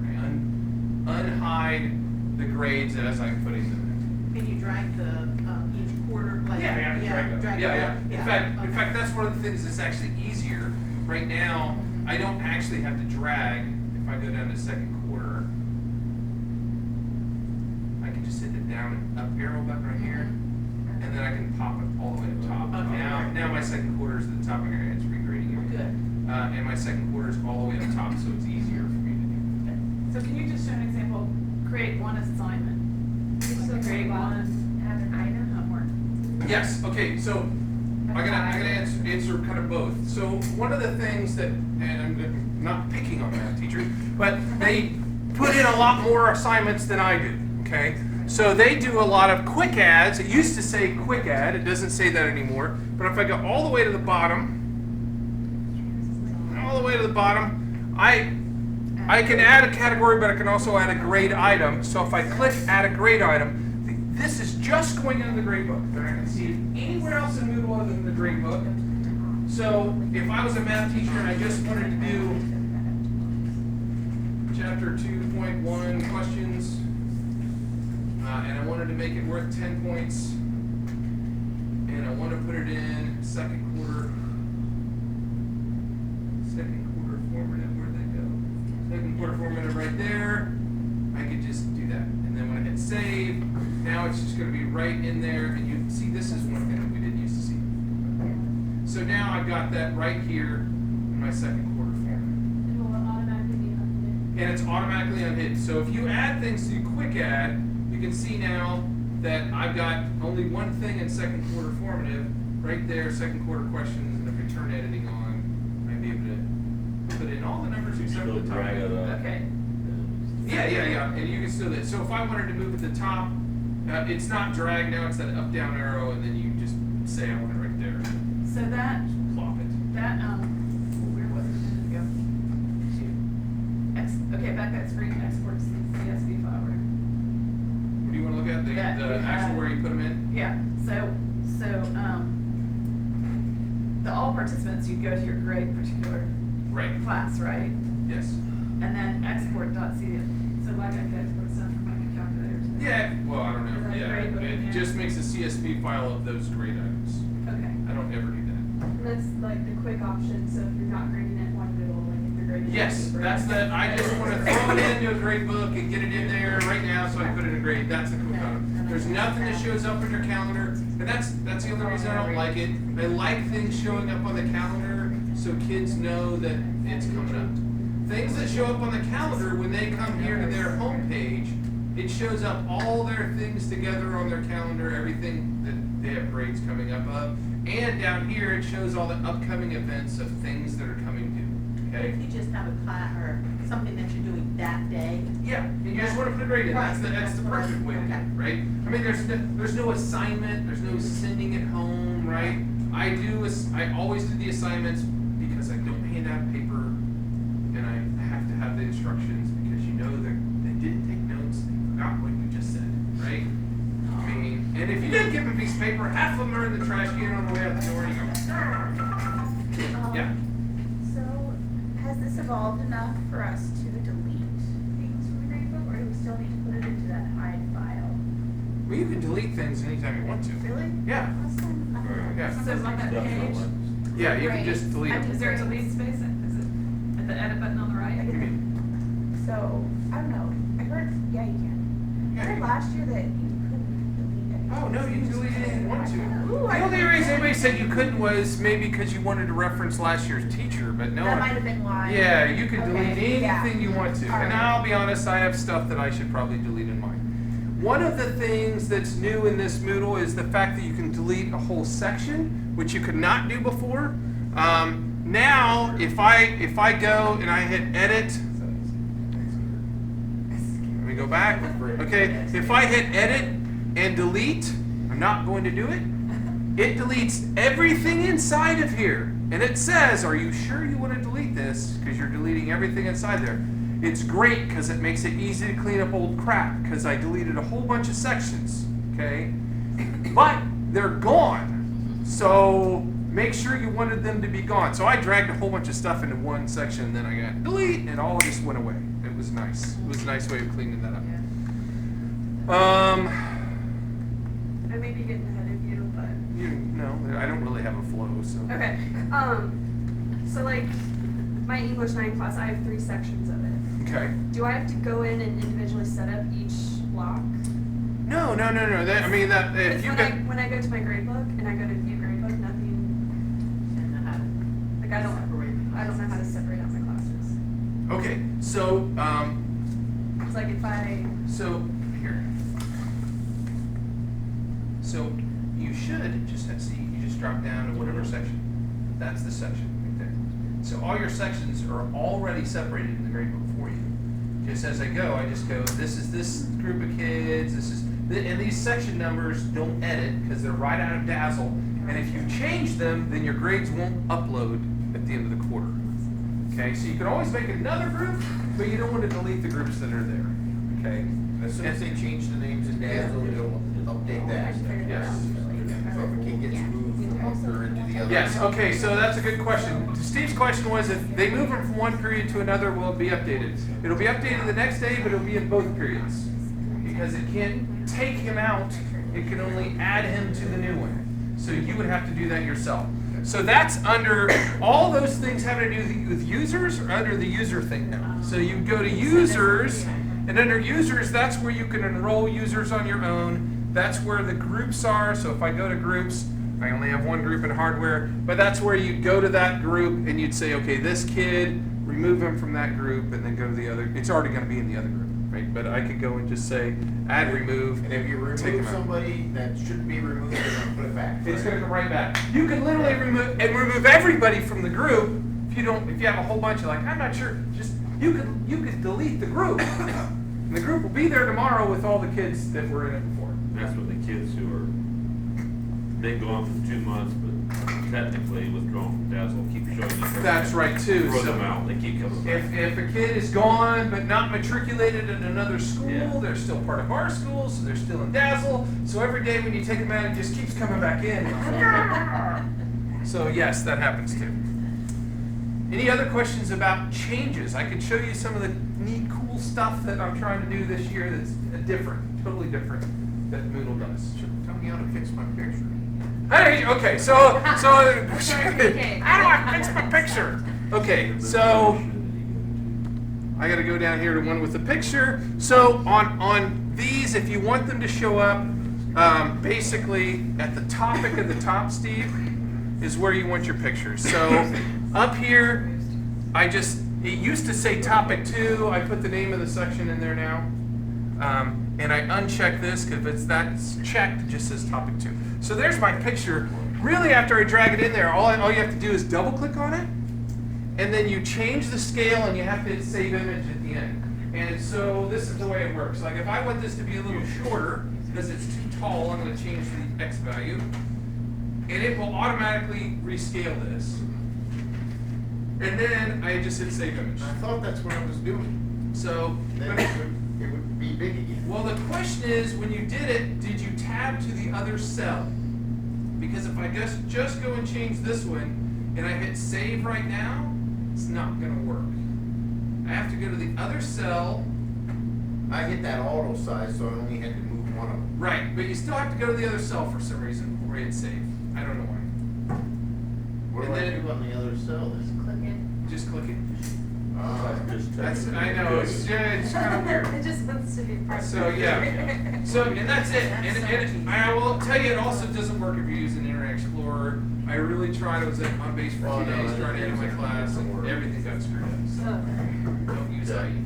I unhide the grades as I'm putting them Can you drag the, each quarter, in. like? Yeah, drag it yeah. up? In Okay. fact, that's one of the things that's actually easier. Right now, I don't actually have to drag if I go down to second quarter. I can just hit the down and up arrow button right here, and then I can pop it all the way to the top. Okay. Now my second quarter is at the top of here, it's regrading everything. Good. And my second quarter is all the way up top, so it's easier for me to do. So can you just show an example, create one assignment? So Create one add an item. homework. Yes, okay, so I'm gonna answer kind of both. So one of the things that, and I'm not picking on math teachers, but they put in a lot more assignments than I do, okay? So they do a lot of quick adds. It used to say quick add, it doesn't say that anymore. But if I go all the way to the bottom, I can add a category, but I can also add a grade item. So if I click add a grade item, this is just going into the grade book. They're not going to see it anywhere else in Moodle other than the grade book. So if I was a math teacher and I just wanted to do chapter 2.1 questions, and I wanted to make it worth 10 points, and I want to put it in second quarter formative, where'd that go? second quarter formative right there, I could just do that. And then when I hit save, now it's just gonna be right in there, and you see this is one thing that we didn't used to see. So now I've got that right here in my second quarter formative. It will automatically be updated. And it's automatically unhidden. So if you add things to quick add, you can see now that I've got only one thing in second quarter formative, right there, second quarter questions, and if we turn editing on, I'd be able to put in all the numbers You except for still the top. drag it up. Okay. Yeah, and you can still do it. So if I wanted to move at the top, it's not drag now, it's that up down arrow, and then you just say I want it right there. So that, Plop it. where was it a minute ago? Shoot. Okay, back that screen, export CSV file, right? What do you want to look at? That The we actual have- where you put them in? Yeah, the all participants, you go to your grade particular Right. class, right? Yes. And then export.css. So like I could export stuff from my calculator to. Yeah, well, I don't Is know. that Yeah, grade book in it there? just makes a CSV file of those grade items. Okay. I don't ever do that. And that's like the quick option, so if you're not grading it one Moodle, like if you're grading. Yes, paper, that's the, I just want to throw it into a grade book and get it in there right now so I put it in a grade. That's the cool part. There's nothing that shows up in your calendar, and that's the only reason I don't like it. I like things showing up on the calendar so kids know that it's coming up. Things that show up on the calendar when they come here to their homepage, it shows up all their things together on their calendar, everything that they have grades coming up of. And down here, it shows all the upcoming events of things that are coming due, But okay? if you just have a class or something that you're doing that day, Yeah, and you just want to put a grade in, that's the perfect way to do it, right? I mean, there's no assignment, there's no sending it home, right? I always do the assignments because I don't hand out paper, and I have to have the instructions because you know that they didn't take notes, they forgot what you just said, right? I mean, and if you didn't give them a piece of paper, half of them are in the trash can on the way out the door, and you go, yeah. So, has this evolved enough for us to delete things from the gradebook, or do we still need to put it into that hide file? Well, you can delete things anytime you want to. Really? Yeah. Last time, I don't know. Yeah. So on that page, Definitely. Yeah, you can just delete is them. there a delete space? Is it at the edit button on the right? You mean- So, I don't know, I heard, yeah, you can. I Yeah, heard you- last year that you couldn't delete anything. Oh, no, you can delete anything you want to. Ooh, The only reason anybody said you couldn't was maybe because you wanted to reference last year's teacher, but no. That might have been why. Yeah, you can Okay, delete yeah. anything you want to. All And right. I'll be honest, I have stuff that I should probably delete in mine. One of the things that's new in this Moodle is the fact that you can delete a whole section, which you could not do before. Now, if I go and I hit edit, let me go back. Okay, if I hit edit and delete, I'm not going to do it. It deletes everything inside of here. And it says, are you sure you want to delete this? Because you're deleting everything inside there. It's great because it makes it easy to clean up old crap because I deleted a whole bunch of sections, okay? But they're gone. So make sure you wanted them to be gone. So I dragged a whole bunch of stuff into one section and then I got delete and it all just went away. It was nice. It was a nice way of cleaning that up. I may be getting ahead of you, but. You know, I don't really have a flow, so. Okay, so like, my English 9 class, I have 3 sections of it. Okay. Do I have to go in and individually set up each block? No. That, I mean, that if Because you when got. when I go to my gradebook and I go to view gradebook, nothing, and know how to like I don't separate. know how to separate out my classes. Okay, so It's like if I, So, here. So, you should just see, you just drop down to whatever section. That's the section right there. So all your sections are already separated in the gradebook for you. Just as I go, I just go, this is this group of kids, and these section numbers don't edit because they're right out of Dazzle. And if you change them, then your grades won't upload at the end of the quarter. Okay, so you can always make another group, but you don't want to delete the groups that are there. Okay? As soon as they change the names in Dazzle, it'll update that. Yes. So if a kid gets moved from one period to the other. Yes, okay, so that's a good question. Steve's question was if they move them from one period to another, will it be updated? It'll be updated the next day, but it'll be in both periods. Because it can't take him out, it can only add him to the new one. So you would have to do that yourself. So that's under, all those things having to do with users are under the user thing now. So you go to users, and under users, that's where you can enroll users on your own. That's where the groups are. So if I go to groups, I only have one group in hardware, but that's where you'd go to that group and you'd say, okay, this kid, remove him from that group, and then go to the other. It's already going to be in the other group, right? But I could go and just say, add, remove, And if you take him remove out. somebody that shouldn't be removed, they're gonna put it back. It's going to come right back. You can literally remove everybody from the group. If you have a whole bunch of like, I'm not sure, just you could delete the group, and the group will be there tomorrow with all the kids that were in it before. That's when the kids who are been gone for 2 months, but technically withdrawn from Dazzle keep showing up. That's right too. Throw So them out, they keep coming back. if a kid is gone but not matriculated at another school, Yeah. they're still part of our school, so they're still in Dazzle. So every day when you take them out, it just keeps coming back in. So yes, that happens too. Any other questions about changes? I could show you some of the neat, cool stuff that I'm trying to do this year that's different, totally different that Moodle does. Tell me how to fix my picture. Hey, okay, so how do I fix my picture? Okay, so I gotta go down here to one with the picture. So on these, if you want them to show up, basically at the topic of the top, Steve, is where you want your pictures. So up here, it used to say topic 2. I put the name of the section in there now. And I uncheck this because if that's checked, it just says topic 2. So there's my picture. Really, after I drag it in there, all you have to do is double click on it, and then you change the scale, and you have to hit save image at the end. And so this is the way it works. Like if I want this to be a little shorter because it's too tall, I'm going to change the X value, and it will automatically rescale this. And then I just hit save image. I thought that's what I was doing. So. Then it would be big again. Well, the question is, when you did it, did you tab to the other cell? Because if I just go and change this one, and I hit save right now, it's not going to work. I have to go to the other cell. I hit that auto size, so I only had to move one of them. Right, but you still have to go to the other cell for some reason before you hit save. I don't know why. What do And I then- do on the other cell? Click it. Just click it. Just That's, I know, it's kind of weird. It just wants to be part of So it. yeah, so and that's it. And I will tell you, it also doesn't work if you're using Internet Explorer. I really tried. I was on base for 2 days trying to get my class, and everything got screwed up. So don't use IE.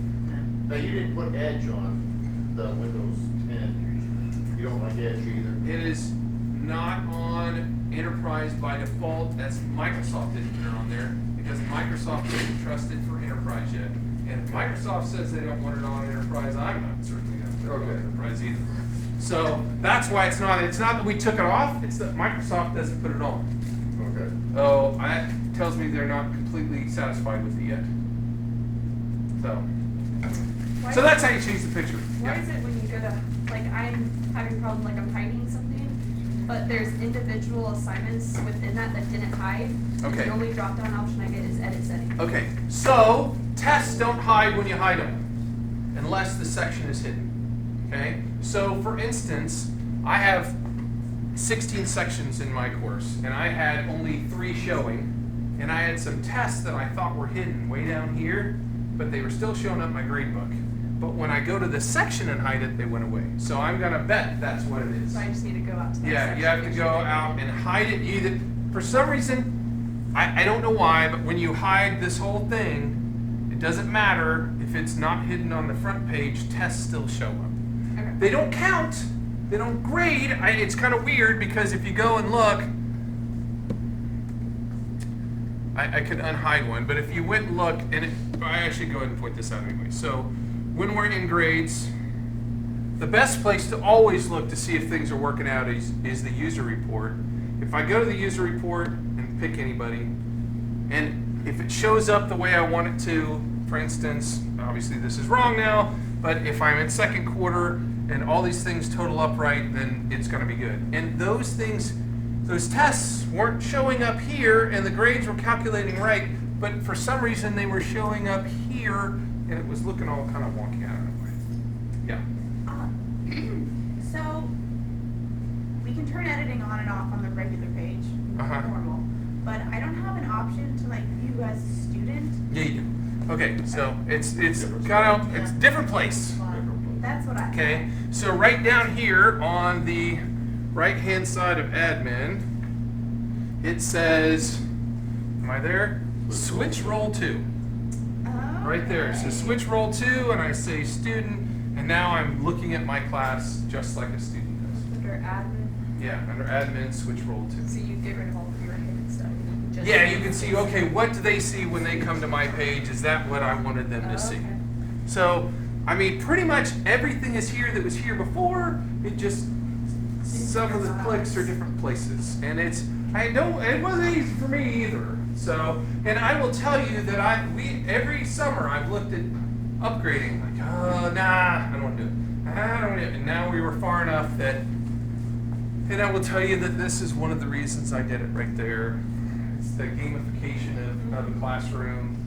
Now, you didn't put Edge on the Windows 10. You don't like Edge either. It is not on Enterprise by default. That's Microsoft didn't put it on there because Microsoft doesn't trust it for Enterprise yet. And if Microsoft says they don't want it on Enterprise, I'm not certainly going to put it on Enterprise either. So that's why it's not. It's not that we took it off. It's that Microsoft doesn't put it on. Okay. Oh, that tells me they're not completely satisfied with it yet. So that's how you change the picture. Why is it when you go to, like, I'm having a problem, like I'm hiding something, but there's individual assignments within that didn't hide. and Okay. The only drop down option I get is edit settings. Okay, so tests don't hide when you hide them, unless the section is hidden. Okay, so for instance, I have 16 sections in my course, and I had only 3 showing, and I had some tests that I thought were hidden way down here, but they were still showing up in my grade book. But when I go to the section and hide it, they went away. So I'm gonna bet that's what it is. So I just need to go out to that Yeah, you have to go out and hide it either. For some reason, I don't know why, but when you hide this whole thing, it doesn't matter if it's not hidden on the front page, tests still show up. Okay. They don't count, they don't grade. It's kind of weird because if you go and look, I could unhide one, but if you went and look, I actually go ahead and point this out anyway. So when we're in grades, the best place to always look to see if things are working out is the user report. If I go to the user report and pick anybody, and if it shows up the way I want it to, for instance, obviously this is wrong now, but if I'm in second quarter and all these things total up right, then it's going to be good. And those things, those tests weren't showing up here and the grades were calculating right, but for some reason they were showing up here and it was looking all kind of wonky. I don't know why. Yeah. So we can turn editing on and off on the regular page, Uh-huh. normal. but I don't have an option to like view as a student. Yeah, you do. Okay, so it's kind of, it's different place. That's what I. Okay, so right down here on the right-hand side of admin, it says, am I there? Switch role 2. Oh, Right there. So switch role 2, and I say student, and now I'm looking at my class just like a student does. Under admin, Yeah, under admin, switch role 2. so you get rid of all of your hidden stuff. And you just Yeah, you can see, okay, what do they see when they come to my page? Is that what I wanted them to see? Okay. So, I mean, pretty much everything is here that was here before. It just, some of the clicks are different places. And it wasn't easy for me either. So, and I will tell you that every summer I've looked at upgrading, like, oh, nah, I don't want to do it. I don't want to do it. And now we were far enough that, and I will tell you that this is one of the reasons I did it right there. It's the gamification of the classroom.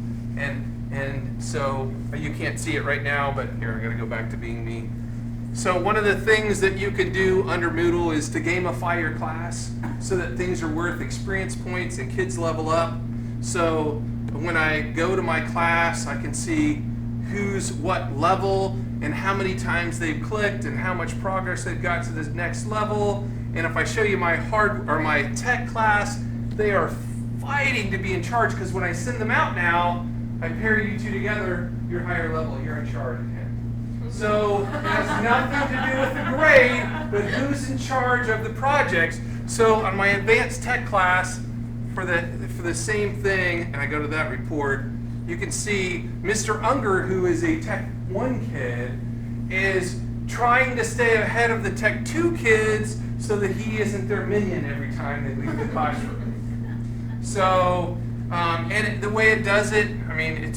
And so you can't see it right now, but here, I gotta go back to being me. So one of the things that you can do under Moodle is to gamify your class so that things are worth experience points and kids level up. So when I go to my class, I can see who's what level and how many times they've clicked and how much progress they've got to this next level. And if I show you my my tech class, they are fighting to be in charge, because when I send them out now, I pair you two together, you're higher level, you're in charge again. So it has nothing to do with the grade, but who's in charge of the projects. So on my advanced tech class, for the same thing, and I go to that report, you can see Mr. Unger, who is a Tech 1 kid, is trying to stay ahead of the Tech 2 kids so that he isn't their minion every time they leave the classroom. So, and the way it does it, I mean,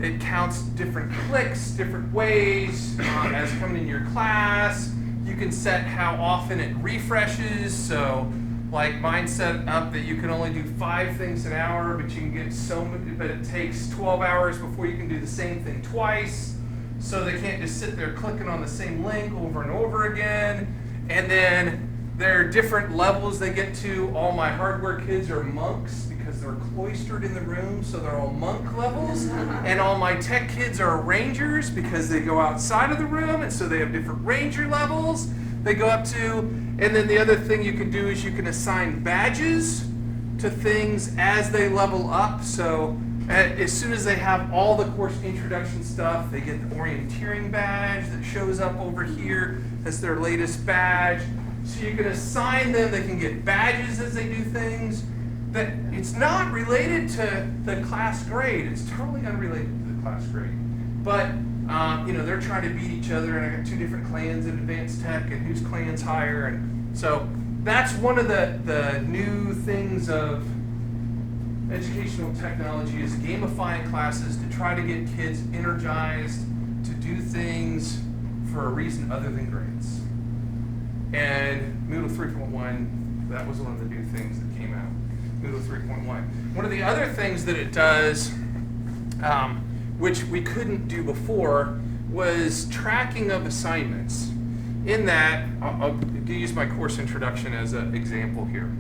it counts different clicks, different ways as coming in your class. You can set how often it refreshes. So, like mine set up that you can only do 5 things an hour, but you can get so many, but it takes 12 hours before you can do the same thing twice. So they can't just sit there clicking on the same link over and over again. And then there are different levels they get to. All my hardware kids are monks because they're cloistered in the room, so they're all monk levels. And all my tech kids are rangers because they go outside of the room, and so they have different ranger levels they go up to. And then the other thing you can do is you can assign badges to things as they level up. So as soon as they have all the course introduction stuff, they get the orienteering badge that shows up over here as their latest badge. So you can assign them, they can get badges as they do things. That it's not related to the class grade. It's totally unrelated to the class grade. But they're trying to beat each other, and I got 2 different clans in advanced tech, and whose clan's higher. And so that's one of the new things of educational technology, is gamifying classes to try to get kids energized to do things for a reason other than grades. And Moodle 3.1, that was one of the new things that came out. Moodle 3.1. One of the other things that it does, which we couldn't do before, was tracking of assignments. In that, I'll use my course introduction as an example here.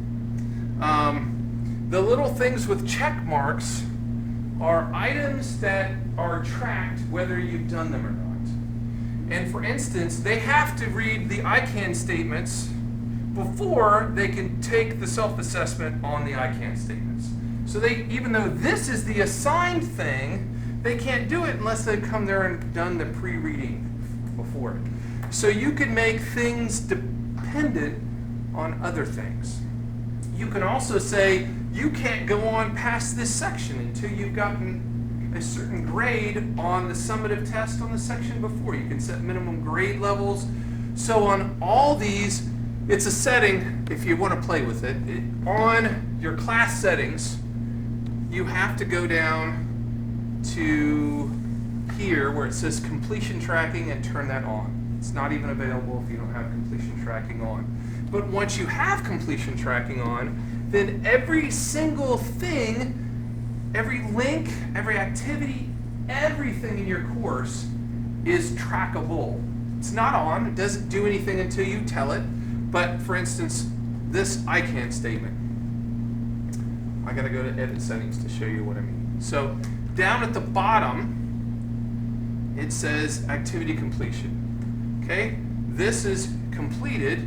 The little things with check marks are items that are tracked whether you've done them or not. And for instance, they have to read the ICANN statements before they can take the self-assessment on the ICANN statements. So even though this is the assigned thing, they can't do it unless they've come there and done the pre-reading before it. So you can make things dependent on other things. You can also say, you can't go on past this section until you've gotten a certain grade on the summative test on the section before. You can set minimum grade levels. So on all these, it's a setting, if you want to play with it, on your class settings, you have to go down to here where it says completion tracking and turn that on. It's not even available if you don't have completion tracking on. But once you have completion tracking on, then every single thing, every link, every activity, everything in your course is trackable. It's not on, it doesn't do anything until you tell it. But for instance, this ICANN statement. I gotta go to edit settings to show you what I mean. So down at the bottom, it says activity completion. Okay, this is completed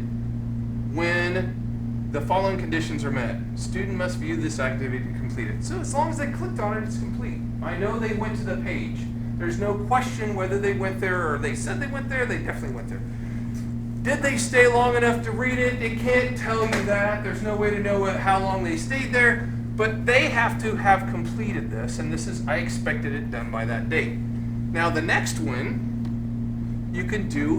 when the following conditions are met. Student must view this activity completed. So as long as they clicked on it, it's complete. I know they went to the page. There's no question whether they went there or they said they went there. They definitely went there. Did they stay long enough to read it? It can't tell you that. There's no way to know how long they stayed there. But they have to have completed this, and this is, I expected it done by that date. Now the next one, you can do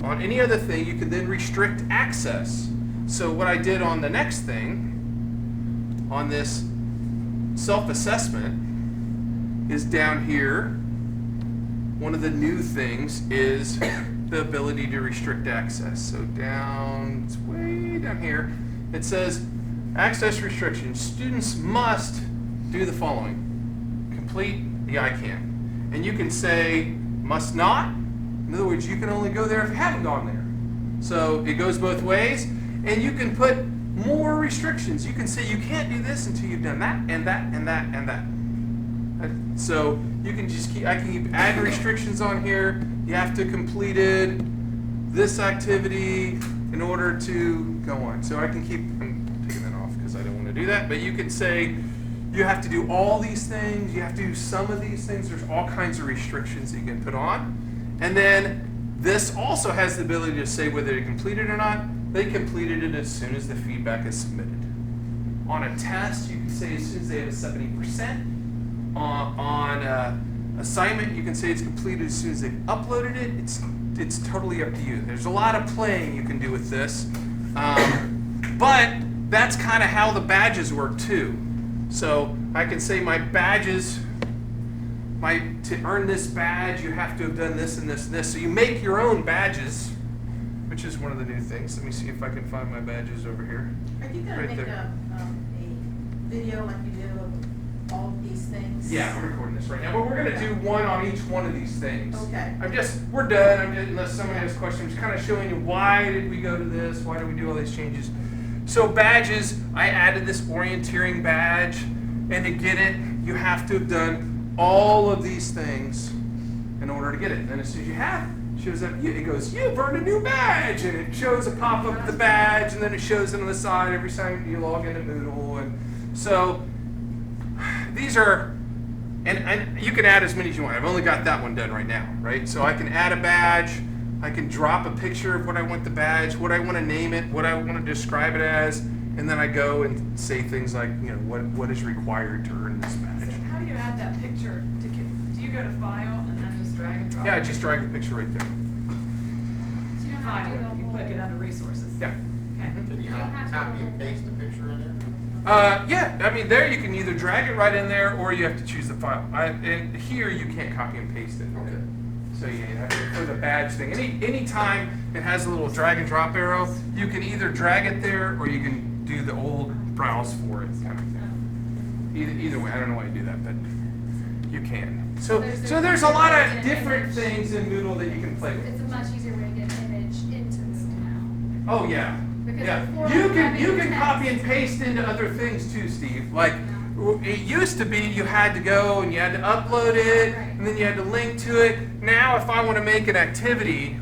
on any other thing, you can then restrict access. So what I did on the next thing, on this self-assessment, is down here. One of the new things is the ability to restrict access. So down, it's way down here, it says access restrictions. Students must do the following. Complete the I can. And you can say must not. In other words, you can only go there if you haven't gone there. So it goes both ways. And you can put more restrictions. You can say you can't do this until you've done that and that and that and that. So you can just keep, I can keep adding restrictions on here. You have to completed this activity in order to go on. So I can keep, I'm taking that off because I don't want to do that, but you can say you have to do all these things, you have to do some of these things. There's all kinds of restrictions that you can put on. And then this also has the ability to say whether they completed or not. They completed it as soon as the feedback is submitted. On a test, you can say as soon as they have a 70%. On assignment, you can say it's completed as soon as they've uploaded it. It's totally up to you. There's a lot of playing you can do with this. But that's kind of how the badges work too. So I can say my badges, to earn this badge, you have to have done this and this and this. So you make your own badges, which is one of the new things. Let me see if I can find my badges over here. Are you gonna Right make there. a video like you do of all of these things? Yeah, I'm recording this right now, but we're gonna do one on each one of these things. Okay. We're done. Unless somebody has questions, kind of showing you why did we go to this? Why did we do all these changes? So badges, I added this orienteering badge, and to get it, you have to have done all of these things in order to get it. And then as soon as you have it, shows up, it goes, you've earned a new badge, and it shows a pop-up of the badge, and then it shows it on the side every time you log into Moodle. And so these are, and you can add as many as you want. I've only got that one done right now, right? So I can add a badge, I can drop a picture of what I want the badge, what I want to name it, what I want to describe it as, and then I go and say things like, what is required to earn this badge. So how do you add that picture? Do you go to File and then just drag and drop? Yeah, I just drag the picture right there. So you don't have to do the File, you whole. click it under Resources. Yeah. Okay. Can you You don't have to copy go and paste the picture in there? Yeah, I mean there you can either drag it right in there or you have to choose the file. And here you can't copy and paste it. Okay. So you have to, for the badge thing, any time it has a little drag and drop arrow, you can either drag it there or you can do the old browse for it kind of thing. Either way, I don't know why you do that, but you can. So there's a lot of different things in Moodle that you can play with. It's a much easier way to get an image into Moodle now. Oh yeah. Because Yeah, before you having can text- copy and paste into other things too, Steve. Like it used to be, you had to go and you had to upload it, and then you had to link to it. Now, if I want to make an activity,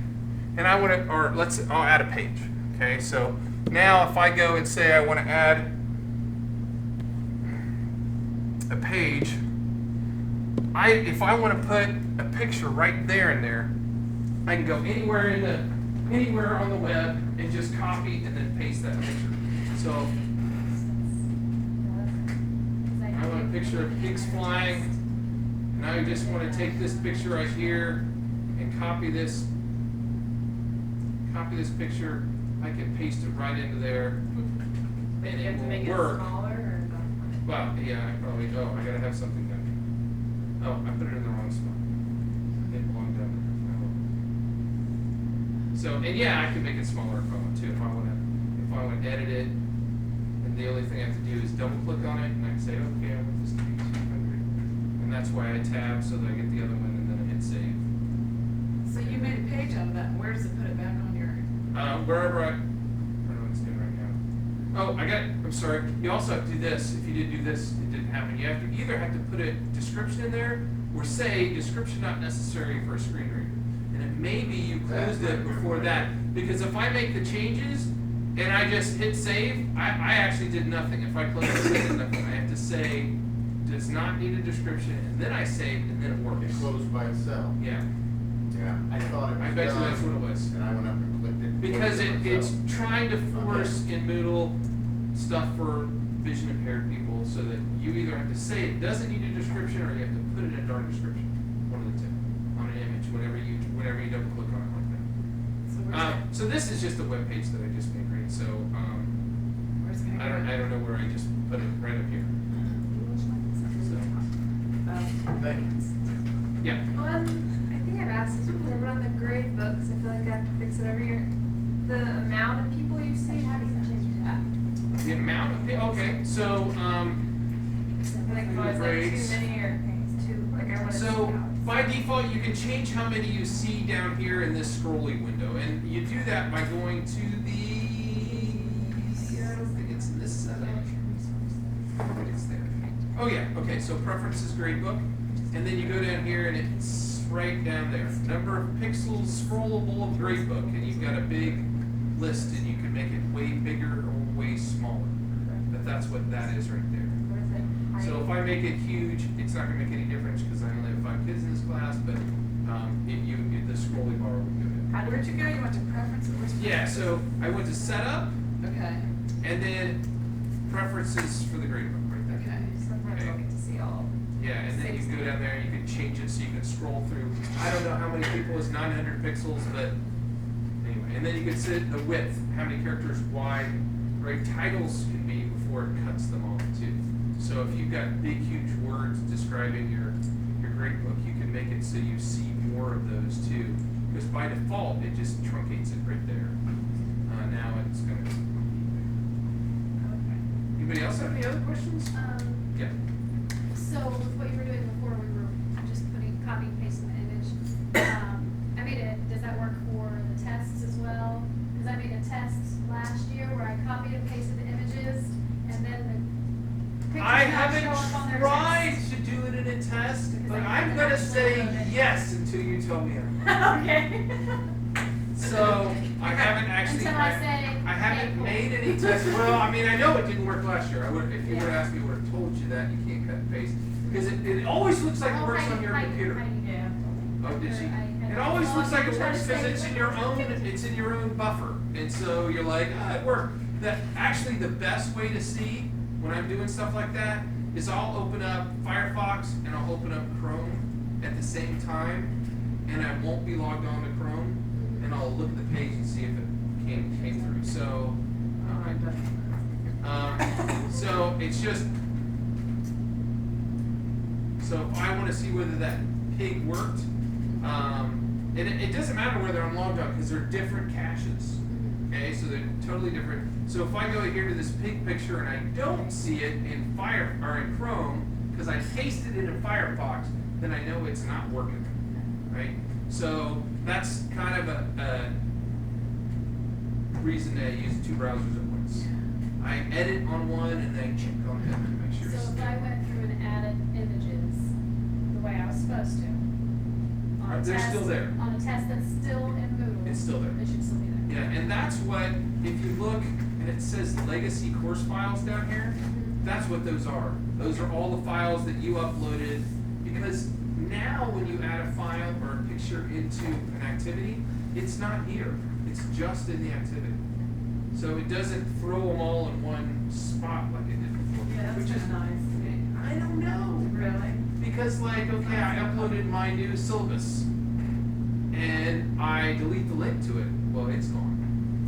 and I want to, I'll add a page. Okay, so now if I go and say I want to add a page, if I want to put a picture right there and there, I can go anywhere on the web and just copy and then paste that picture. So I want a picture of pigs flying, and I just want to take this picture right here and copy this picture. I can paste it right into there, and You it have to make will it work. smaller or? Well, yeah, I gotta have something done. Oh, I put it in the wrong spot. It belonged down there. So, and yeah, I can make it smaller if I want to. If I want to edit it, and the only thing I have to do is double click on it, and I can say, okay, I want this to be 200. And that's why I tab so that I get the other one, and then I hit save. So you made a page out of that, and where does it put it back on your? Wherever I don't know what it's doing right now. I'm sorry, you also have to do this, if you didn't do this, it didn't happen, you have to either have to put a description in there, or say, description not necessary for a screen reader. And it may be you closed it before that, because if I make the changes, and I just hit save, I actually did nothing, if I close it, I did nothing, I have to say, does not need a description, and then I save, and then it It works. closed by itself. Yeah, Yeah, I thought it was I bet you that's what it done, was. and I went up and clicked it. Because closed by it's itself. trying to force in Moodle stuff for vision impaired people, so that you either have to say it doesn't need a description, or you have to put it in a dark description, one of the two, on an image, whenever you double click on it like that. So where's that? So this is just a web page that I just made, right? So, Where's it gonna go? I don't know where I just put it right up here. So, Thank you. yeah. I think I've asked this before, but on the grade books, I feel like I have to fix it every year. The amount of people you see, how do you change that? The amount of, okay, so, Like, was that grades. too many or too, like, I wanna see So, how it's- by default, you can change how many you see down here in this scrolling window, and you do that by going to the, I don't think it's in this setup. It's there. Oh yeah, okay, so preferences gradebook, and then you go down here and it's right down there. Number of pixels scrollable of gradebook, and you've got a big list, and you can make it way bigger or way smaller. But that's what that is right there. Where's it? So if I make it huge, it's not gonna make any difference, because I only have 5 kids in this class, but, the scrolling bar will do it. Where'd you go? You went to preferences? Where's Yeah, so I went to setup, Okay, and then preferences for the gradebook right there. okay. Sometimes I'll get to see all. Yeah, and then you can go down there and you can change it so you can scroll through. I don't know how many people is 900 pixels, but anyway. And then you can set the width, how many characters wide, right? Titles can be before it cuts them off too. So if you've got big, huge words describing your gradebook, you can make it so you see more of those too. Because by default, it just truncates it right there. Now it's gonna. Anybody else have any other questions? Yeah. So with what you were doing before, we were just copy and pasting the image. I made it, does that work for the tests as well? Cause I made a test last year where I copied and pasted the images and then the pictures I not haven't show up on their tried tests. to do it in a test, Because but I I'm haven't gonna actually say loaded. yes until you tell me. I'm- Okay. So I haven't actually. Until I say, I haven't hey, made any tests. Well, I mean, I know it didn't work last year. I would, if you would have Yeah. asked me, I would have told you that you can't cut and paste because it always looks like it works on your computer. Yeah. Oh, did she? I- It always looks like it Try to works because save it's it. in your own. It's in your own buffer, and so you're like, it worked. That actually the best way to see when I'm doing stuff like that is I'll open up Firefox and I'll open up Chrome at the same time, and I won't be logged on to Chrome, and I'll look at the page and see if it came through. So, so it's just. So if I want to see whether that pig worked, and it doesn't matter whether I'm logged on because they're different caches. Okay, so they're totally different. So if I go here to this pig picture and I don't see it in in Chrome because I pasted it in Firefox, then I know it's not working, right? So that's kind of a reason to use 2 browsers at once. I edit on one and then check on the other to make sure. So it's if I went through and added images the way I was supposed to. On a They're test- still there. On a test that's still in Moodle. It's still there. It should still be there. Yeah, and that's what, if you look, and it says legacy course files down here, that's what those are. Those are all the files that you uploaded, because now when you add a file or a picture into an activity, it's not here, it's just in the activity. So it doesn't throw them all in one spot like it did before. Yeah, that's which is, kinda nice. I don't know. Really? Because like, okay, I uploaded my new syllabus and I delete the link to it, well, it's gone.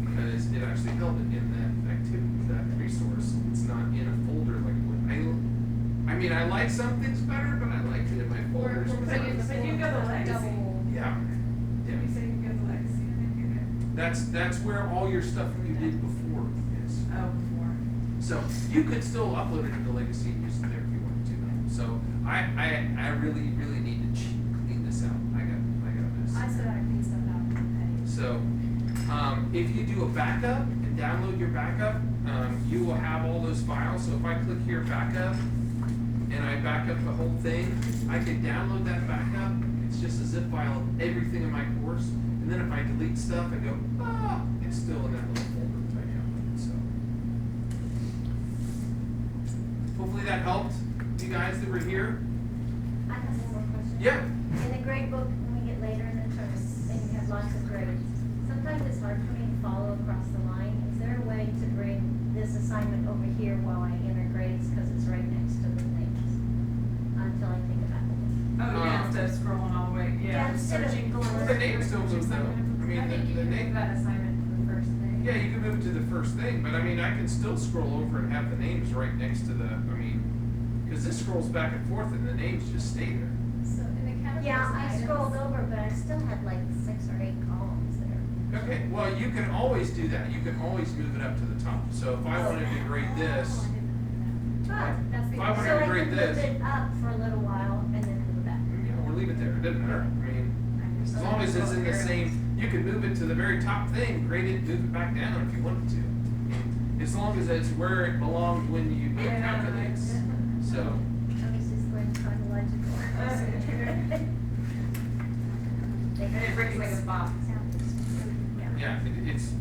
Because it actually held it in that activity, that resource. It's not in a folder like it would. I mean, I like some things better, but I liked it in my We're folders. putting it But you go the legacy. double. Yeah, You yeah. say you go to legacy, I think you're good. That's where all your stuff you did before is. Oh, before. So you could still upload it into Legacy and use it there if you wanted to. So I really, really need to clean this out. I got a mess. I said I cleaned stuff out. So, if you do a backup and download your backup, you will have all those files. So if I click here backup and I back up the whole thing, I can download that backup. It's just a zip file of everything in my course. And then if I delete stuff, I go, it's still in that little folder that I downloaded. So hopefully that helped you guys that were here. I have one more question. Yeah. In the grade book, when we get later in the term, and you have lots of grades, sometimes it's hard for me to follow across the line. Is there a way to bring this assignment over here while I enter grades, because it's right next to the things, until I think about it? Oh, yeah, instead of scrolling all the way, Yeah, instead of searching. going Well, the names don't move though. I mean, I think you the can name. move that assignment to the first thing. Yeah, you can move to the first thing, but I mean, I can still scroll over and have the names right next to the, I mean, because this scrolls back and forth and the names just stay there. So in the categories Yeah, I items- scrolled over, but I still had like 6 or 8 columns there. Okay, well, you can always do that. You can always move it up to the top. So if I wanted to grade this, But, That's If the. I wanted so to I grade can this. move it up for a little while and then move it back. we'll leave it there. It doesn't matter. I mean, as long as it's in the same, you can move it to the very top thing, grade it, move it back down if you wanted to. As long as it's where it belonged when you do Yeah, calculates. So, I was just going chronological. And it brings like a box. yeah,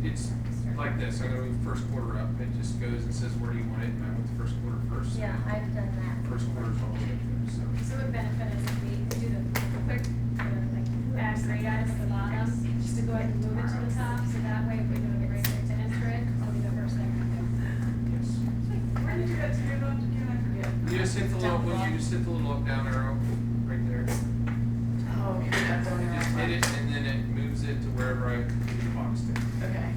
it's like this. I'm gonna move first quarter up. It just goes and says, where do you want it? And I want the first quarter first. Yeah, I've done that. First quarter's all the way up there, so. So it would benefit us if we do the quick, like, add grade items at the bottom, just to go ahead and move it to the top, so that way if we do a grade to enter it, it'll be the first thing we do. Yes. Where did you get to your lunch again? I forget. You just hit the little, you just hit the little up down arrow right there. Oh, okay, that's on You there. just hit it and then it moves it to wherever I need the box to. Okay.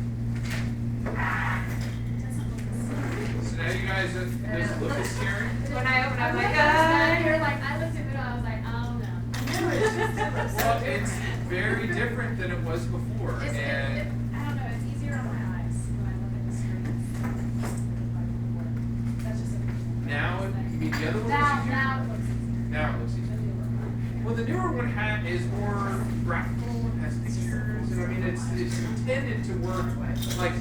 So now you guys, does it look scary? When I open, I'm When like, I was you're like, I looked at it, I was like, oh no. Well, it's very different than it was before It's, and I don't know, it's easier on my eyes when I look at the screen. That's just a. now, you mean the other one Now, was easier? now it looks easier. Now it looks easier. Well, the newer one is more graphical, it has pictures, and I mean, it's intended to work, like,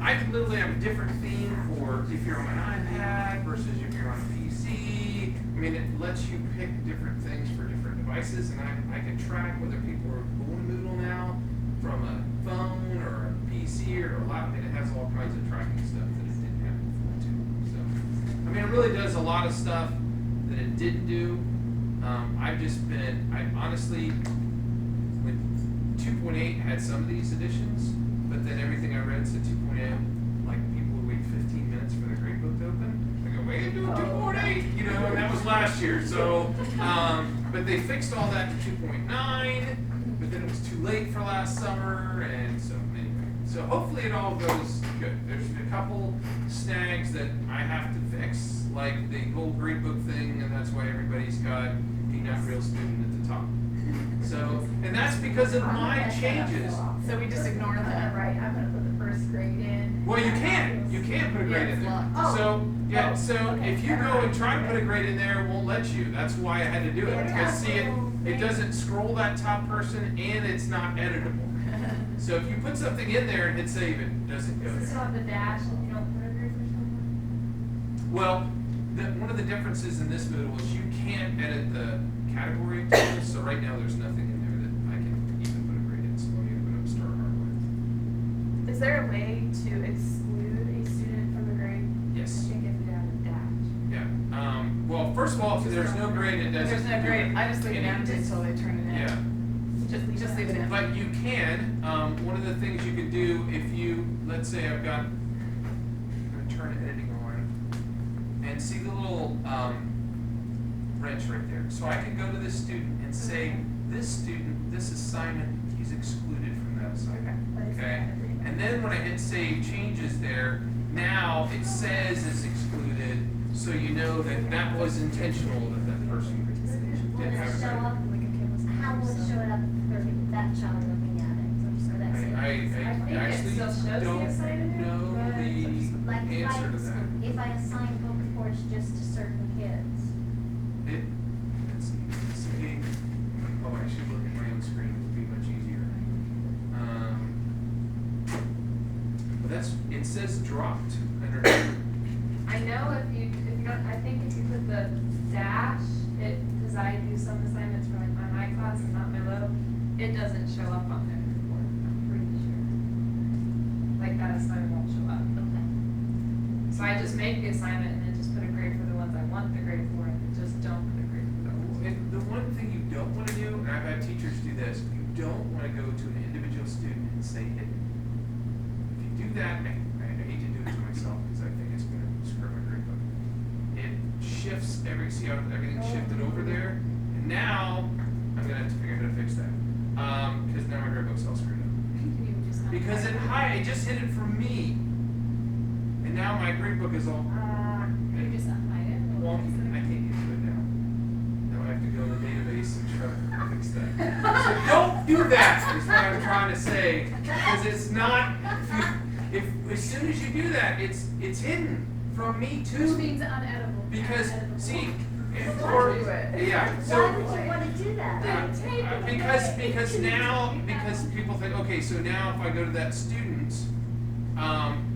I could literally have a different theme for if you're on an iPad versus if you're on a PC. I mean, it lets you pick different things for different devices, and I can track whether people are going to Moodle now from a phone or a PC or a laptop. I mean, it has all kinds of tracking stuff that it didn't have before too. So, I mean, it really does a lot of stuff that it didn't do. I honestly, when 2.8 had some of these additions, but then everything I read said 2.8, like people would wait 15 minutes for the gradebook to open. I go, wait, do 2.8, you know, and that was last year. So, but they fixed all that to 2.9, but then it was too late for last summer, and so anyway. So hopefully it all goes good. There's a couple snags that I have to fix, like the whole gradebook thing, and that's why everybody's got a not real student at the top. So, and that's because of my changes. So we just ignore that. Right, I'm gonna put the first grade in. Well, you can put a grade in there. Oh. So, yeah, Oh, so okay. if you go and try to put a grade in there, it won't let you. That's why I had to do it, because see, it doesn't scroll that top person and it's not editable. So if you put something in there and hit save, it doesn't go Does it still there. have the dash and you don't put it there for something? Well, one of the differences in this Moodle is you can't edit the category table, so right now there's nothing in there that I can even put a grade in, so I'm gonna put up start hard with. Is there a way to exclude a student from a grade? Yes. I think if you have a dash. Yeah, well, first of all, if there's no grade, it doesn't. There's no do grade, I just leave it anything. empty until they turn it in. Yeah. Just leave it in. But you can, one of the things you can do if you, let's say I've got, I'm gonna turn editing on, and see the little wrench right there. So I can go to this student and say, this student, this assignment, he's excluded from that assignment. Okay? And then when I hit save changes there, now it says it's excluded, so you know that that was intentional that that person Will didn't it have show a grade. up, how will it show it up for that child looking at it? So that's it. I think it actually still shows the don't assignment, know but Like the answer to that. if I assign book reports just to certain kids. Let's see, oh, I should look at my own screen, it would be much easier. it says dropped underneath. I know if you don't, I think if you put the dash, cause I do some assignments for like my high class and not my low, it doesn't show up on their report, I'm pretty sure. Like that assignment won't show up. Okay. So I just make the assignment and then just put a grade for the ones I want the grade for and just don't put a grade for the ones. And the one thing you don't wanna do, and I've had teachers do this, you don't wanna go to an individual student and say hidden. If you do that, I hate to do it to myself, because I think it's gonna screw my grade book. It shifts see how everything's shifted over there, and now, I'm gonna have to figure out how to fix that. Cause now my grade book's all screwed up. Can you just not Because it just hid it from me. And now my grade book is all Can you just unhide it? wonky. I can't get to it now. Now I have to go in the database and try to fix that. So don't do that, is what I'm trying to say. Because it's not, if as soon as you do that, it's hidden from me too. Which means unedible. Because, Uneditable. see, Why or, do it? yeah, so. Why would you wanna do that? Because now, because people think, okay, so now if I go to that student,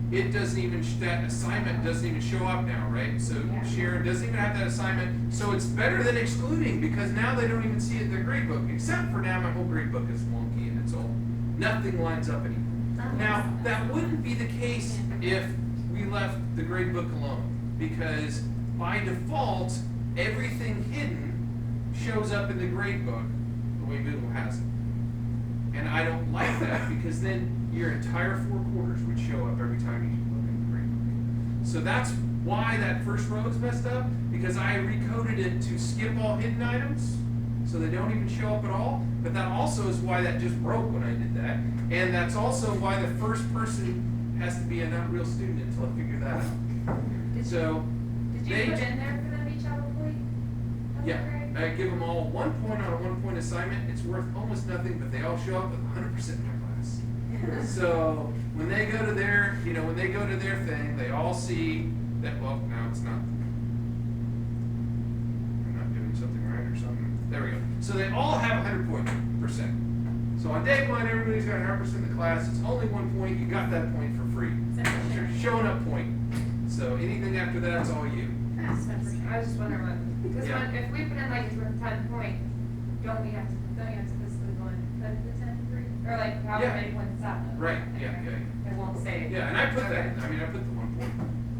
it doesn't even, that assignment doesn't even show up now, right? So Sharon doesn't even have that assignment, so it's better than excluding, because now they don't even see it in their grade book, except for now my whole grade book is wonky and it's all, nothing lines up anymore. Now, that wouldn't be the case if we left the grade book alone, because by default, everything hidden shows up in the grade book the way Moodle has it. And I don't like that, because then your entire 4 quarters would show up every time you look in the grade book. So that's why that first row is messed up, because I recoded it to skip all hidden items, so they don't even show up at all. But that also is why that just broke when I did that. And that's also why the first person has to be a not real student until I figure that out. So, Did you put in there for them each have a point? of the yeah, grade? I give them all 1 point on a 1 point assignment. It's worth almost nothing, but they all show up with 100% in my class. So when they go to their, when they go to their thing, they all see that. Well, now it's not. I'm not doing something right or something. There we go. So they all have 100%. So on day 1, everybody's got 100% of the class. It's only 1 point. You got that point for free. It's your showing up point. So anything after that is all you. I was just wondering what, because Yeah. if we put in like it's worth 10 point, don't you have to physically go and put the 10 free? Or like how Yeah. many points is that though? Right. Yeah. Okay. Yeah. It won't say. Yeah. And I put that. Okay. I mean, I put the 1 point.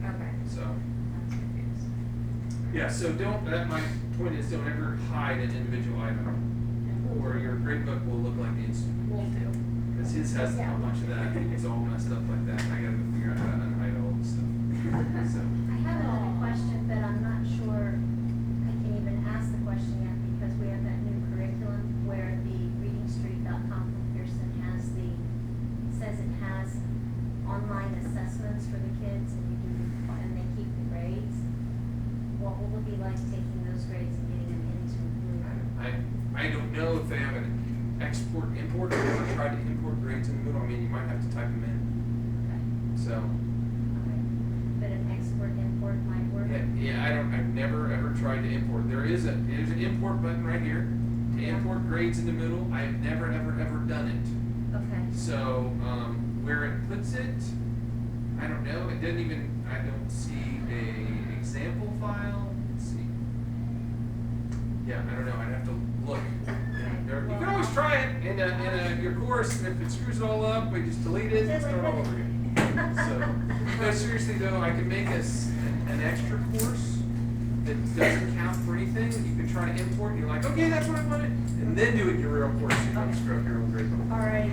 Okay. So. I'm confused. Yeah, so my point is, don't ever hide an individual item, or your grade book will look like the instrument. Won't do. Because his has a bunch of that, it's all messed up like that, and I gotta figure out how to unhide all this stuff. So, I have another question, but I'm not sure I can even ask the question yet, because we have that new curriculum where the readingstreet.com from Pearson says it has online assessments for the kids, and and they keep the grades. What will it be like taking those grades and getting them into Moodle? I don't know if they have an import, I've never tried to import grades in Moodle. I mean, you might have to type them in, Okay. so. Okay. But an import might work? Yeah, I've never ever tried to import. There's an import button right here, to import grades into Moodle. I have never ever done it. Okay. So, where it puts it, I don't know. It doesn't even, I don't see a example file. Let's see. Yeah, I don't know. I'd have to look. You can always try it in your course, and if it screws it all up, we just delete it and start all over again. So, no, seriously though, I could make an extra course that doesn't count for anything, and you can try to import, and you're like, okay, that's what I wanted, and then do it in your real course, so you don't screw up your own grade book. All right.